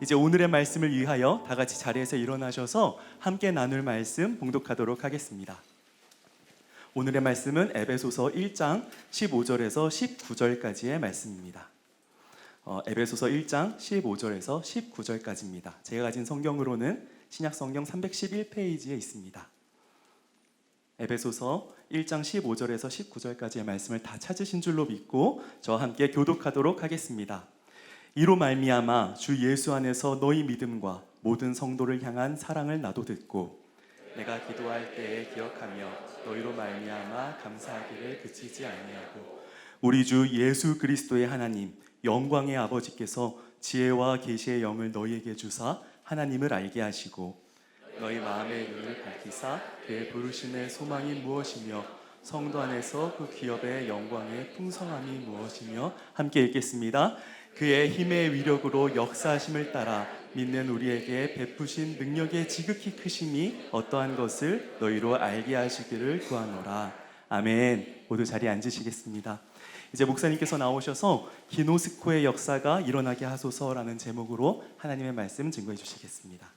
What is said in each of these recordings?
이제 오늘의 말씀을 위하여 다 같이 자리에서 일어나셔서 함께 나눌 말씀 봉독하도록 하겠습니다. 오늘의 말씀은 에베소서 1장 15절에서 19절까지의 말씀입니다. 에베소서 1장 15절에서 19절까지입니다. 제가 가진 성경으로는 신약성경 311페이지에 있습니다. 에베소서 1장 15절에서 19절까지의 말씀을 다 찾으신 줄로 믿고 저와 함께 교독하도록 하겠습니다. 이로 말미암아 주 예수 안에서 너희 믿음과 모든 성도를 향한 사랑을 나도 듣고 내가 기도할 때에 기억하며 너희로 말미암아 감사하기를 그치지 아니하고 우리 주 예수 그리스도의 하나님 영광의 아버지께서 지혜와 계시의 영을 너희에게 주사 하나님을 알게 하시고 너희 마음의 눈을 밝히사 그의 부르심의 소망이 무엇이며 성도 안에서 그 기업의 영광의 풍성함이 무엇이며 함께 읽겠습니다. 그의 힘의 위력으로 역사하심을 따라 믿는 우리에게 베푸신 능력의 지극히 크심이 어떠한 것을 너희로 알게 하시기를 구하노라. 아멘. 모두 자리에 앉으시겠습니다. 이제 목사님께서 나오셔서 기노스코의 역사가 일어나게 하소서라는 제목으로 하나님의 말씀 증거해 주시겠습니다.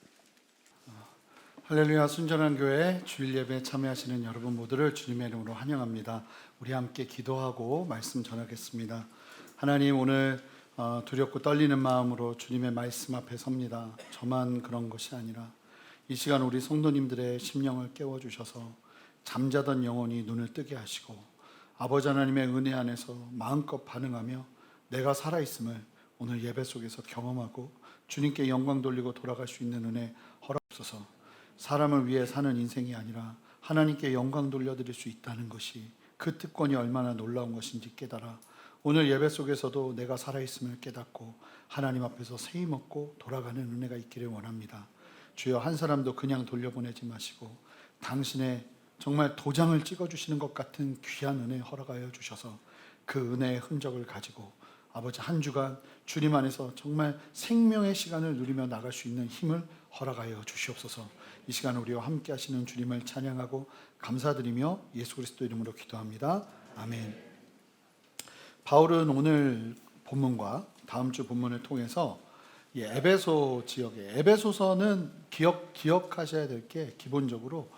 할렐루야. 순전한 교회 주일 예배에 참여하시는 여러분 모두를 주님의 이름으로 환영합니다. 우리 함께 기도하고 말씀 전하겠습니다. 하나님, 오늘 두렵고 떨리는 마음으로 주님의 말씀 앞에 섭니다. 저만 그런 것이 아니라 이 시간 우리 성도님들의 심령을 깨워주셔서 잠자던 영혼이 눈을 뜨게 하시고 아버지 하나님의 은혜 안에서 마음껏 반응하며 내가 살아있음을 오늘 예배 속에서 경험하고 주님께 영광 돌리고 돌아갈 수 있는 은혜 허락하소서. 사람을 위해 사는 인생이 아니라 하나님께 영광 돌려드릴 수 있다는 것이 그 특권이 얼마나 놀라운 것인지 깨달아 오늘 예배 속에서도 내가 살아있음을 깨닫고 하나님 앞에서 세임 얻고 돌아가는 은혜가 있기를 원합니다. 주여, 한 사람도 그냥 돌려보내지 마시고 당신의 정말 도장을 찍어주시는 것 같은 귀한 은혜 허락하여 주셔서 그 은혜의 흔적을 가지고 아버지 한 주간 주님 안에서 정말 생명의 시간을 누리며 나갈 수 있는 힘을 허락하여 주시옵소서. 이 시간 우리와 함께 하시는 주님을 찬양하고 감사드리며 예수 그리스도 이름으로 기도합니다. 아멘. 바울은 오늘 본문과 다음 주 본문을 통해서 에베소 지역에, 에베소서는 기억하셔야 될 게 기본적으로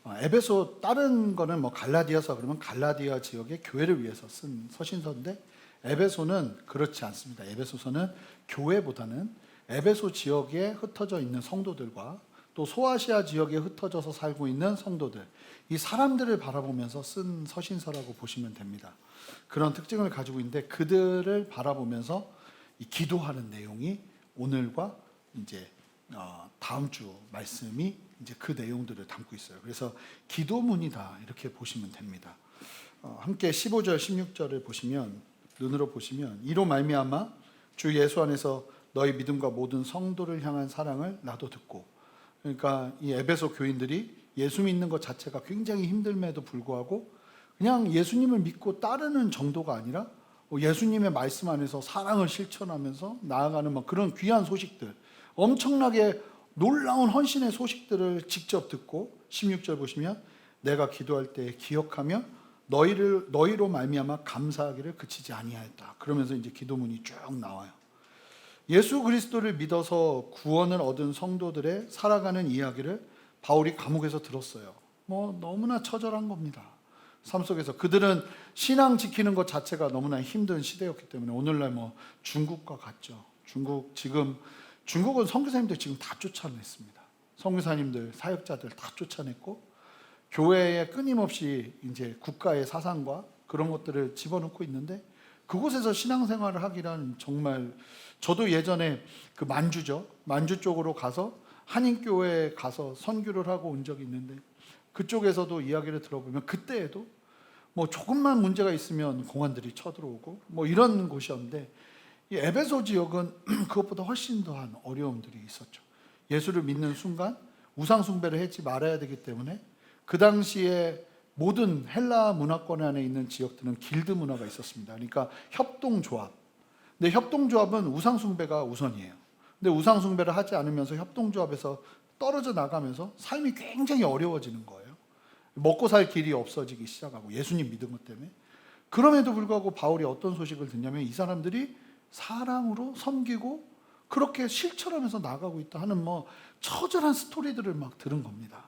에베소, 다른 거는 뭐 갈라디아서 그러면 갈라디아 지역의 교회를 위해서 쓴 서신서인데 에베소는 그렇지 않습니다. 에베소서는 교회보다는 에베소 지역에 흩어져 있는 성도들과 또 소아시아 지역에 흩어져서 살고 있는 성도들, 이 사람들을 바라보면서 쓴 서신서라고 보시면 됩니다. 그런 특징을 가지고 있는데 그들을 바라보면서 이 기도하는 내용이 오늘과 이제 다음 주 말씀이 이제 그 내용들을 담고 있어요. 그래서 기도문이다 이렇게 보시면 됩니다. 함께 15절 16절을 보시면, 눈으로 보시면 이로 말미암아 주 예수 안에서 너희 믿음과 모든 성도를 향한 사랑을 나도 듣고, 그러니까 이 에베소 교인들이 예수 믿는 것 자체가 굉장히 힘듦에도 불구하고 그냥 예수님을 믿고 따르는 정도가 아니라 예수님의 말씀 안에서 사랑을 실천하면서 나아가는 그런 귀한 소식들, 엄청나게 놀라운 헌신의 소식들을 직접 듣고 16절 보시면 내가 기도할 때 기억하며 너희로 말미암아 감사하기를 그치지 아니하였다. 그러면서 이제 기도문이 쭉 나와요. 예수 그리스도를 믿어서 구원을 얻은 성도들의 살아가는 이야기를 바울이 감옥에서 들었어요. 너무나 처절한 겁니다. 삶 속에서 그들은 신앙 지키는 것 자체가 너무나 힘든 시대였기 때문에 오늘날 중국과 같죠. 중국은 선교사님들 지금 다 쫓아냈습니다. 선교사님들, 사역자들 다 쫓아냈고 교회에 끊임없이 이제 국가의 사상과 그런 것들을 집어넣고 있는데 그곳에서 신앙생활을 하기란 정말, 저도 예전에 그 만주 쪽으로 가서 한인교회에 가서 선교를 하고 온 적이 있는데 그쪽에서도 이야기를 들어보면 그때에도 조금만 문제가 있으면 공안들이 쳐들어오고 이런 곳이었는데 이 에베소 지역은 그것보다 훨씬 더한 어려움들이 있었죠. 예수를 믿는 순간 우상 숭배를 하지 말아야 되기 때문에 그 당시에 모든 헬라 문화권 안에 있는 지역들은 길드 문화가 있었습니다. 그러니까 협동조합. 근데 협동조합은 우상 숭배가 우선이에요. 근데 우상 숭배를 하지 않으면서 협동조합에서 떨어져 나가면서 삶이 굉장히 어려워지는 거예요. 먹고 살 길이 없어지기 시작하고 예수님 믿은 것 때문에. 그럼에도 불구하고 바울이 어떤 소식을 듣냐면 이 사람들이 사랑으로 섬기고 그렇게 실천하면서 나가고 있다 하는 뭐 처절한 스토리들을 막 들은 겁니다.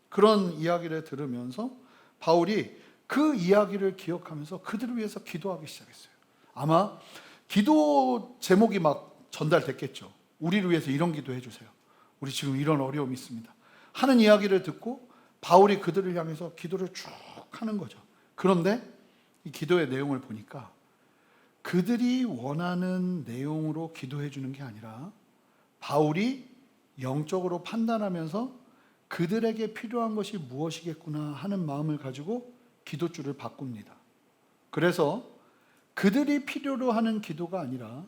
그런 이야기를 들으면서 바울이 그 이야기를 기억하면서 그들을 위해서 기도하기 시작했어요. 아마 기도 제목이 막 전달됐겠죠. 우리를 위해서 이런 기도해 주세요. 우리 지금 이런 어려움이 있습니다. 하는 이야기를 듣고 바울이 그들을 향해서 기도를 쭉 하는 거죠. 그런데 이 기도의 내용을 보니까 그들이 원하는 내용으로 기도해 주는 게 아니라 바울이 영적으로 판단하면서 그들에게 필요한 것이 무엇이겠구나 하는 마음을 가지고 기도줄을 바꿉니다. 그래서 그들이 필요로 하는 기도가 아니라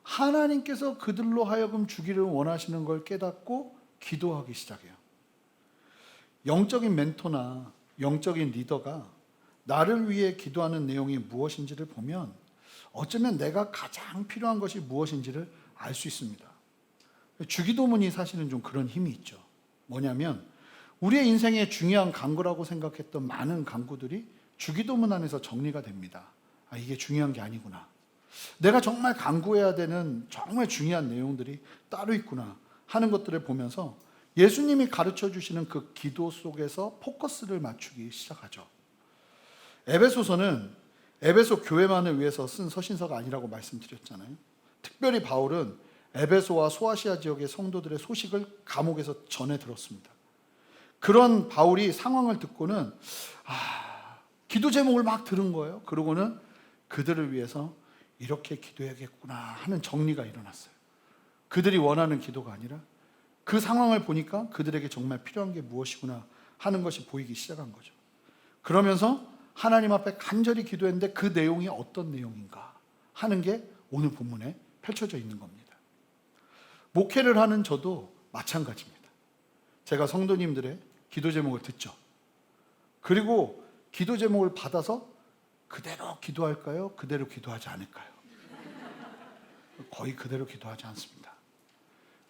하나님께서 그들로 하여금 주기를 원하시는 걸 깨닫고 기도하기 시작해요. 영적인 멘토나 영적인 리더가 나를 위해 기도하는 내용이 무엇인지를 보면 어쩌면 내가 가장 필요한 것이 무엇인지를 알 수 있습니다. 주기도문이 사실은 좀 그런 힘이 있죠. 뭐냐면 우리의 인생에 중요한 간구라고 생각했던 많은 간구들이 주기도문 안에서 정리가 됩니다. 아, 이게 중요한 게 아니구나. 내가 정말 간구해야 되는 정말 중요한 내용들이 따로 있구나 하는 것들을 보면서 예수님이 가르쳐 주시는 그 기도 속에서 포커스를 맞추기 시작하죠. 에베소서는 에베소 교회만을 위해서 쓴 서신서가 아니라고 말씀드렸잖아요. 특별히 바울은 에베소와 소아시아 지역의 성도들의 소식을 감옥에서 전해 들었습니다. 그런 바울이 상황을 듣고는 기도 제목을 막 들은 거예요. 그러고는 그들을 위해서 이렇게 기도해야겠구나 하는 정리가 일어났어요. 그들이 원하는 기도가 아니라 그 상황을 보니까 그들에게 정말 필요한 게 무엇이구나 하는 것이 보이기 시작한 거죠. 그러면서 하나님 앞에 간절히 기도했는데 그 내용이 어떤 내용인가 하는 게 오늘 본문에 펼쳐져 있는 겁니다. 목회를 하는 저도 마찬가지입니다. 제가 성도님들의 기도 제목을 듣죠. 그리고 기도 제목을 받아서 그대로 기도할까요? 그대로 기도하지 않을까요? 거의 그대로 기도하지 않습니다.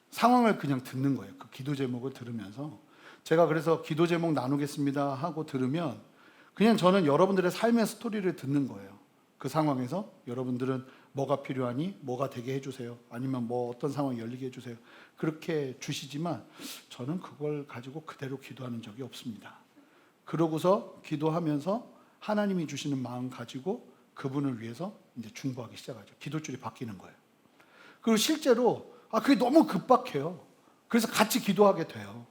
상황을 그냥 듣는 거예요. 그 기도 제목을 들으면서 제가 그래서 기도 제목 나누겠습니다 하고 들으면 그냥 저는 여러분들의 삶의 스토리를 듣는 거예요. 그 상황에서 여러분들은 뭐가 필요하니? 뭐가 되게 해주세요. 아니면 뭐 어떤 상황이 열리게 해주세요. 그렇게 주시지만 저는 그걸 가지고 그대로 기도하는 적이 없습니다. 그러고서 기도하면서 하나님이 주시는 마음 가지고 그분을 위해서 이제 중보하기 시작하죠. 기도줄이 바뀌는 거예요. 그리고 실제로 그게 너무 급박해요. 그래서 같이 기도하게 돼요.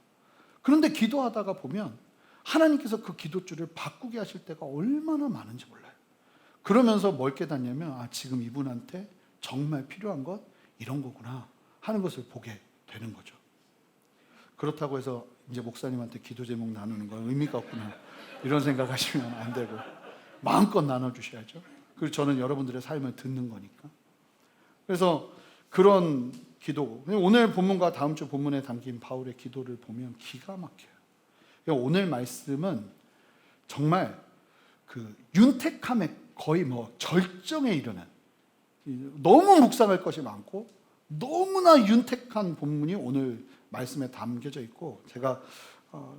그런데 기도하다가 보면 하나님께서 그 기도줄을 바꾸게 하실 때가 얼마나 많은지 몰라요. 그러면서 뭘 깨닫냐면 지금 이분한테 정말 필요한 것 이런 거구나 하는 것을 보게 되는 거죠. 그렇다고 해서 이제 목사님한테 기도 제목 나누는 건 의미가 없구나 이런 생각하시면 안 되고 마음껏 나눠주셔야죠. 그리고 저는 여러분들의 삶을 듣는 거니까. 그래서 그런 기도, 오늘 본문과 다음 주 본문에 담긴 바울의 기도를 보면 기가 막혀요. 오늘 말씀은 정말 그 윤택함의 거의 뭐 절정에 이르는, 너무 묵상할 것이 많고 너무나 윤택한 본문이 오늘 말씀에 담겨져 있고, 제가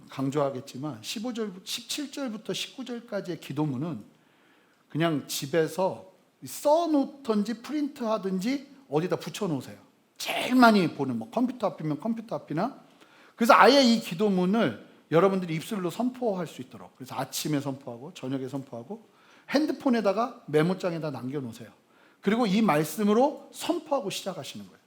강조하겠지만 17절부터 19절까지의 기도문은 그냥 집에서 써놓든지 프린트하든지 어디다 붙여놓으세요. 제일 많이 보는 뭐 컴퓨터 앞이면 컴퓨터 앞이나. 그래서 아예 이 기도문을 여러분들이 입술로 선포할 수 있도록, 그래서 아침에 선포하고 저녁에 선포하고 핸드폰에다가 메모장에다 남겨놓으세요. 그리고 이 말씀으로 선포하고 시작하시는 거예요.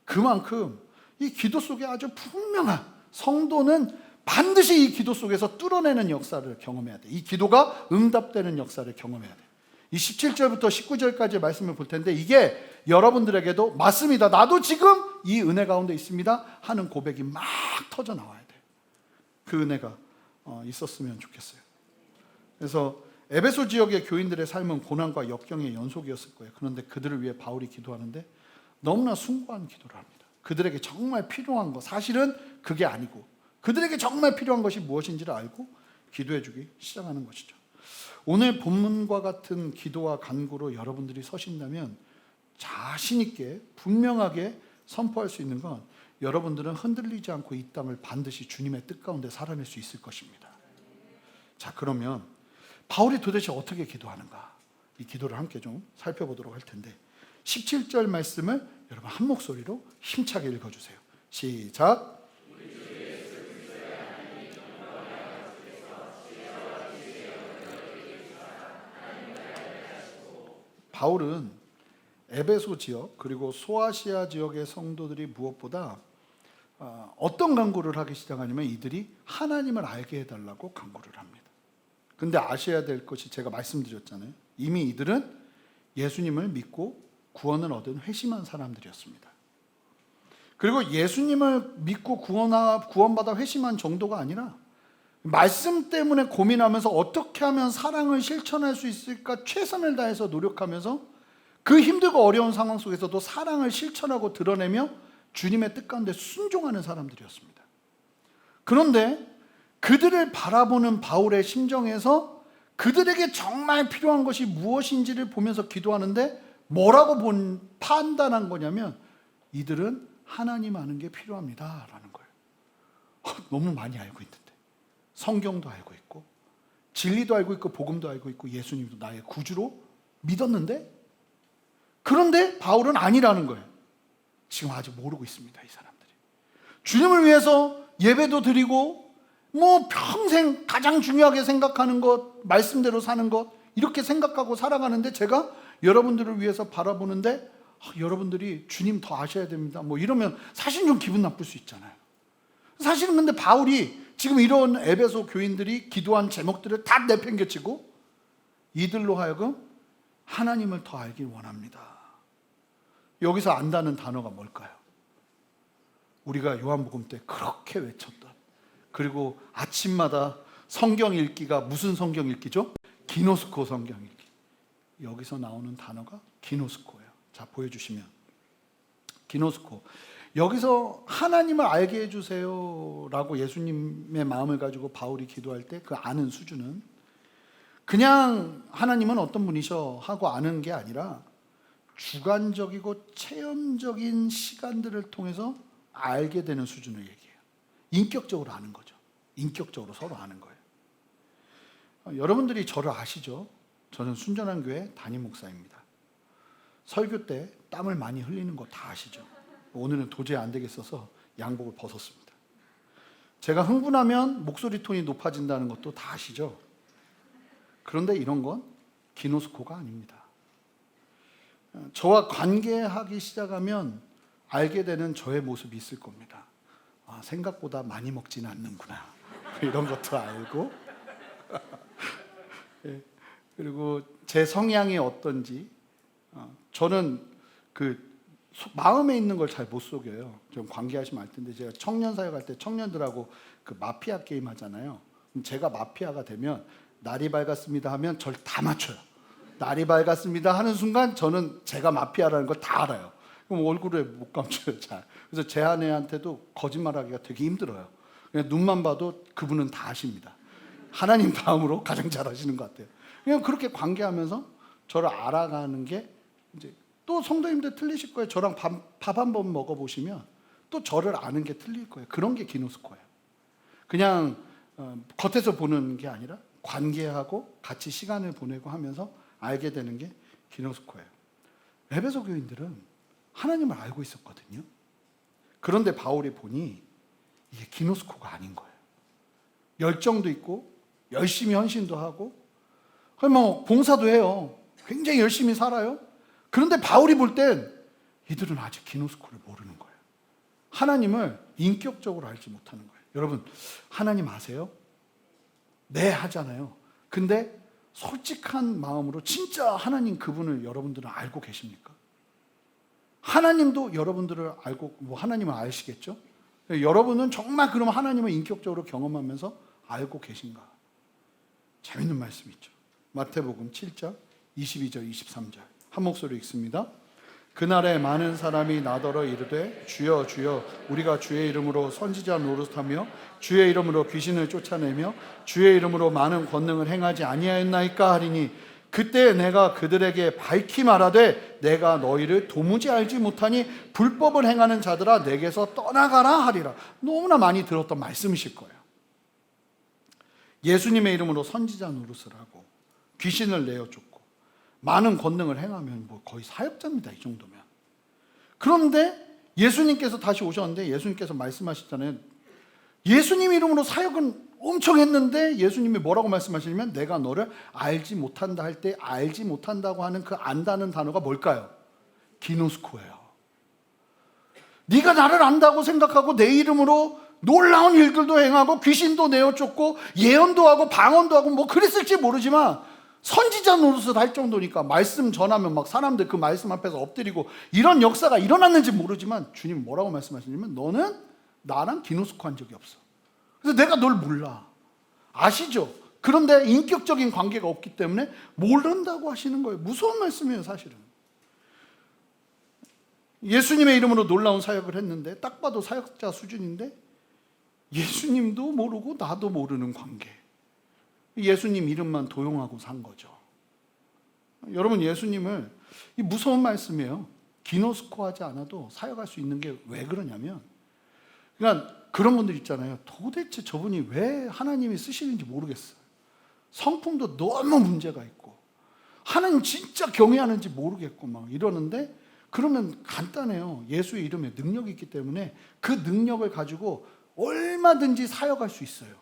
그만큼 이 기도 속에 아주 분명한, 성도는 반드시 이 기도 속에서 뚫어내는 역사를 경험해야 돼. 이 기도가 응답되는 역사를 경험해야 돼. 이 17절부터 19절까지의 말씀을 볼 텐데 이게 여러분들에게도 맞습니다, 나도 지금 이 은혜 가운데 있습니다 하는 고백이 막 터져 나와야 돼. 그 은혜가 있었으면 좋겠어요. 그래서 에베소 지역의 교인들의 삶은 고난과 역경의 연속이었을 거예요. 그런데 그들을 위해 바울이 기도하는데 너무나 숭고한 기도를 합니다. 그들에게 정말 필요한 것, 사실은 그게 아니고 그들에게 정말 필요한 것이 무엇인지를 알고 기도해 주기 시작하는 것이죠. 오늘 본문과 같은 기도와 간구로 여러분들이 서신다면 자신 있게 분명하게 선포할 수 있는 건 여러분들은 흔들리지 않고 이 땅을 반드시 주님의 뜻 가운데 살아낼 수 있을 것입니다. 자, 그러면 바울이 도대체 어떻게 기도하는가? 이 기도를 함께 좀 살펴보도록 할 텐데 17절 말씀을 여러분 한 목소리로 힘차게 읽어주세요. 시작. 바울은 에베소 지역 그리고 소아시아 지역의 성도들이 무엇보다 어떤 간구를 하기 시작하냐면 이들이 하나님을 알게 해달라고 간구를 합니다. 근데 아셔야 될 것이 제가 말씀드렸잖아요. 이미 이들은 예수님을 믿고 구원을 얻은 회심한 사람들이었습니다. 그리고 예수님을 믿고 구원받아 회심한 정도가 아니라 말씀 때문에 고민하면서 어떻게 하면 사랑을 실천할 수 있을까 최선을 다해서 노력하면서 그 힘들고 어려운 상황 속에서도 사랑을 실천하고 드러내며 주님의 뜻 가운데 순종하는 사람들이었습니다. 그런데 그들을 바라보는 바울의 심정에서 그들에게 정말 필요한 것이 무엇인지를 보면서 기도하는데 뭐라고 판단한 거냐면 이들은 하나님 아는 게 필요합니다 라는 거예요. 너무 많이 알고 있는데 성경도 알고 있고 진리도 알고 있고 복음도 알고 있고 예수님도 나의 구주로 믿었는데 그런데 바울은 아니라는 거예요. 지금 아직 모르고 있습니다. 이 사람들이 주님을 위해서 예배도 드리고 평생 가장 중요하게 생각하는 것 말씀대로 사는 것 이렇게 생각하고 살아가는데 제가 여러분들을 위해서 바라보는데 여러분들이 주님 더 아셔야 됩니다 이러면 사실 좀 기분 나쁠 수 있잖아요. 사실은 근데 바울이 지금 이런 에베소 교인들이 기도한 제목들을 다 내팽개치고 이들로 하여금 하나님을 더 알길 원합니다. 여기서 안다는 단어가 뭘까요? 우리가 요한복음 때 그렇게 외쳤던 그리고 아침마다 성경 읽기가 무슨 성경 읽기죠? 기노스코 성경 읽기. 여기서 나오는 단어가 기노스코예요. 자, 보여주시면 기노스코. 여기서 하나님을 알게 해주세요 라고 예수님의 마음을 가지고 바울이 기도할 때 그 아는 수준은 그냥 하나님은 어떤 분이셔 하고 아는 게 아니라 주관적이고 체험적인 시간들을 통해서 알게 되는 수준을 얘기해요. 인격적으로 아는 거죠. 인격적으로 서로 아는 거예요. 여러분들이 저를 아시죠? 저는 순전한 교회 담임 목사입니다. 설교 때 땀을 많이 흘리는 거 다 아시죠? 오늘은 도저히 안 되겠어서 양복을 벗었습니다. 제가 흥분하면 목소리 톤이 높아진다는 것도 다 아시죠? 그런데 이런 건 기노스코가 아닙니다. 저와 관계하기 시작하면 알게 되는 저의 모습이 있을 겁니다. 생각보다 많이 먹지는 않는구나. 이런 것도 알고 그리고 제 성향이 어떤지 저는 마음에 있는 걸 잘 못 속여요. 좀 관계하시면 알 텐데 제가 청년 사역할 때 청년들하고 마피아 게임 하잖아요. 제가 마피아가 되면 날이 밝았습니다 하면 절 다 맞춰요. 날이 밝았습니다 하는 순간 저는 제가 마피아라는 걸 다 알아요. 그럼 얼굴에 못 감춰요 잘. 그래서 제 아내한테도 거짓말하기가 되게 힘들어요. 그냥 눈만 봐도 그분은 다 아십니다. 하나님 다음으로 가장 잘 아시는 것 같아요. 그냥 그렇게 관계하면서 저를 알아가는 게 이제 또 성도님들 틀리실 거예요. 저랑 밥 한 번 먹어보시면 또 저를 아는 게 틀릴 거예요. 그런 게 기노스코예요. 그냥 겉에서 보는 게 아니라 관계하고 같이 시간을 보내고 하면서 알게 되는 게 기노스코예요. 에베소 교인들은 하나님을 알고 있었거든요. 그런데 바울이 보니 이게 기노스코가 아닌 거예요. 열정도 있고 열심히 헌신도 하고 봉사도 해요. 굉장히 열심히 살아요. 그런데 바울이 볼 땐 이들은 아직 기노스코를 모르는 거예요. 하나님을 인격적으로 알지 못하는 거예요. 여러분 하나님 아세요? 네 하잖아요. 근데 솔직한 마음으로 진짜 하나님 그분을 여러분들은 알고 계십니까? 하나님도 여러분들을 알고 하나님을 아시겠죠? 여러분은 정말 그럼 하나님을 인격적으로 경험하면서 알고 계신가? 재밌는 말씀이 있죠. 마태복음 7장 22절 23절 한 목소리 읽습니다. 그날에 많은 사람이 나더러 이르되 주여 주여 우리가 주의 이름으로 선지자 노릇하며 주의 이름으로 귀신을 쫓아내며 주의 이름으로 많은 권능을 행하지 아니하였나이까 하리니 그때 내가 그들에게 밝히 말하되 내가 너희를 도무지 알지 못하니 불법을 행하는 자들아 내게서 떠나가라 하리라. 너무나 많이 들었던 말씀이실 거예요. 예수님의 이름으로 선지자 노릇을 하고 귀신을 내어쫓고 많은 권능을 행하면 거의 사역자입니다. 이 정도면. 그런데 예수님께서 다시 오셨는데 예수님께서 말씀하셨잖아요. 예수님 이름으로 사역은 엄청 했는데 예수님이 뭐라고 말씀하시냐면 내가 너를 알지 못한다 할 때 알지 못한다고 하는 그 안다는 단어가 뭘까요? 기노스코예요. 네가 나를 안다고 생각하고 내 이름으로 놀라운 일들도 행하고 귀신도 내어쫓고 예언도 하고 방언도 하고 뭐 그랬을지 모르지만 선지자 노릇을 할 정도니까 말씀 전하면 막 사람들 그 말씀 앞에서 엎드리고 이런 역사가 일어났는지 모르지만 주님 뭐라고 말씀하시냐면 너는 나랑 기노스코 한 적이 없어. 그래서 내가 널 몰라. 아시죠? 그런데 인격적인 관계가 없기 때문에 모른다고 하시는 거예요. 무서운 말씀이에요, 사실은. 예수님의 이름으로 놀라운 사역을 했는데 딱 봐도 사역자 수준인데 예수님도 모르고 나도 모르는 관계. 예수님 이름만 도용하고 산 거죠. 여러분, 예수님을, 이 무서운 말씀이에요. 기노스코 하지 않아도 사역할 수 있는 게 왜 그러냐면, 그러니까 그런 분들 있잖아요. 도대체 저분이 왜 하나님이 쓰시는지 모르겠어요. 성품도 너무 문제가 있고 하나님 진짜 경외하는지 모르겠고 막 이러는데, 그러면 간단해요. 예수의 이름에 능력이 있기 때문에 그 능력을 가지고 얼마든지 사역할 수 있어요.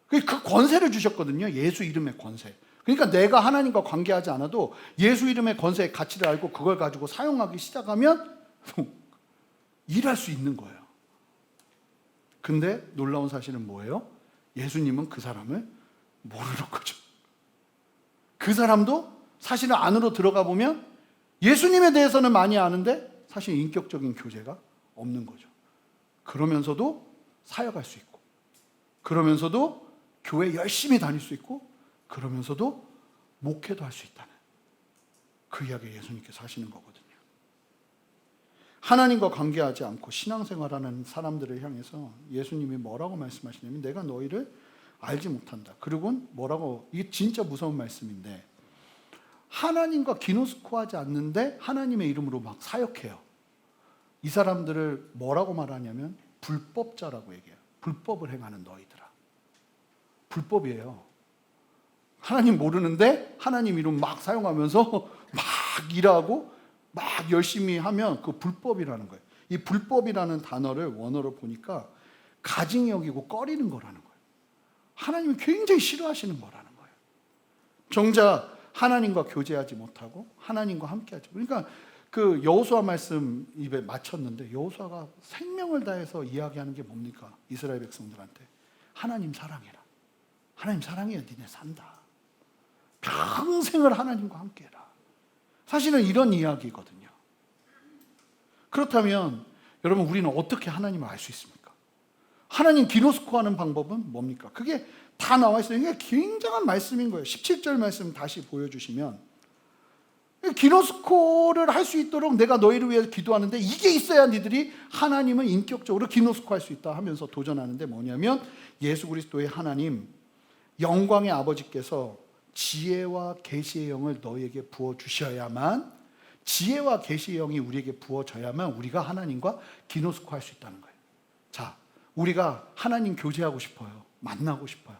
그 권세를 주셨거든요. 예수 이름의 권세. 그러니까 내가 하나님과 관계하지 않아도 예수 이름의 권세의 가치를 알고 그걸 가지고 사용하기 시작하면 일할 수 있는 거예요. 근데 놀라운 사실은 뭐예요? 예수님은 그 사람을 모르는 거죠. 그 사람도 사실은 안으로 들어가 보면 예수님에 대해서는 많이 아는데 사실 인격적인 교제가 없는 거죠. 그러면서도 사역할 수 있고, 그러면서도 교회 열심히 다닐 수 있고, 그러면서도 목회도 할 수 있다는 그 이야기를 예수님께서 하시는 거거든요. 하나님과 관계하지 않고 신앙생활하는 사람들을 향해서 예수님이 뭐라고 말씀하시냐면 내가 너희를 알지 못한다. 그리고 뭐라고, 이게 진짜 무서운 말씀인데, 하나님과 기노스코하지 않는데 하나님의 이름으로 막 사역해요. 이 사람들을 뭐라고 말하냐면 불법자라고 얘기해요. 불법을 행하는 너희들아. 불법이에요. 하나님 모르는데 하나님 이름 막 사용하면서 막 일하고 막 열심히 하면 그 불법이라는 거예요. 이 불법이라는 단어를 원어로 보니까 가증히 여기고 꺼리는 거라는 거예요. 하나님이 굉장히 싫어하시는 거라는 거예요. 정작 하나님과 교제하지 못하고 하나님과 함께하지. 그러니까 그 여호수아 말씀 입에 맞췄는데 여호수아가 생명을 다해서 이야기하는 게 뭡니까? 이스라엘 백성들한테 하나님 사랑해라. 하나님 사랑해야 니네 산다. 평생을 하나님과 함께해라. 사실은 이런 이야기거든요. 그렇다면 여러분, 우리는 어떻게 하나님을 알 수 있습니까? 하나님 기노스코하는 방법은 뭡니까? 그게 다 나와 있어요. 이게 굉장한 말씀인 거예요. 17절 말씀 다시 보여주시면, 기노스코를 할 수 있도록 내가 너희를 위해 기도하는데 이게 있어야 니들이 하나님을 인격적으로 기노스코할 수 있다 하면서 도전하는데 뭐냐면, 예수 그리스도의 하나님 영광의 아버지께서 지혜와 계시의 영을 너희에게 부어주셔야만, 지혜와 계시의 영이 우리에게 부어져야만 우리가 하나님과 기노스코할 수 있다는 거예요. 자, 우리가 하나님 교제하고 싶어요. 만나고 싶어요.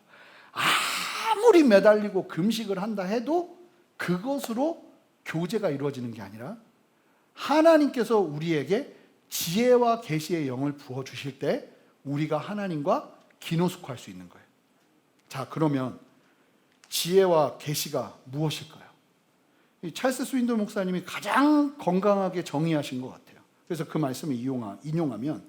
아무리 매달리고 금식을 한다 해도 그것으로 교제가 이루어지는 게 아니라 하나님께서 우리에게 지혜와 계시의 영을 부어주실 때 우리가 하나님과 기노스코할 수 있는 거예요. 자, 그러면 지혜와 계시가 무엇일까요? 이 찰스 스윈도 목사님이 가장 건강하게 정의하신 것 같아요. 그래서 그 말씀을 인용하면,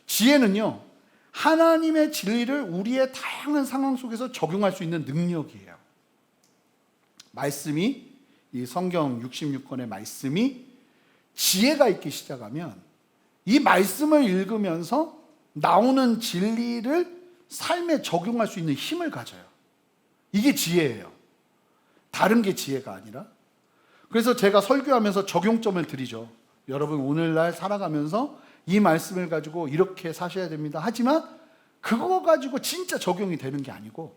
지혜는요, 하나님의 진리를 우리의 다양한 상황 속에서 적용할 수 있는 능력이에요. 말씀이, 이 성경 66권의 말씀이 지혜가 있기 시작하면 이 말씀을 읽으면서 나오는 진리를 삶에 적용할 수 있는 힘을 가져요. 이게 지혜예요. 다른 게 지혜가 아니라. 그래서 제가 설교하면서 적용점을 드리죠. 여러분, 오늘날 살아가면서 이 말씀을 가지고 이렇게 사셔야 됩니다. 하지만 그거 가지고 진짜 적용이 되는 게 아니고,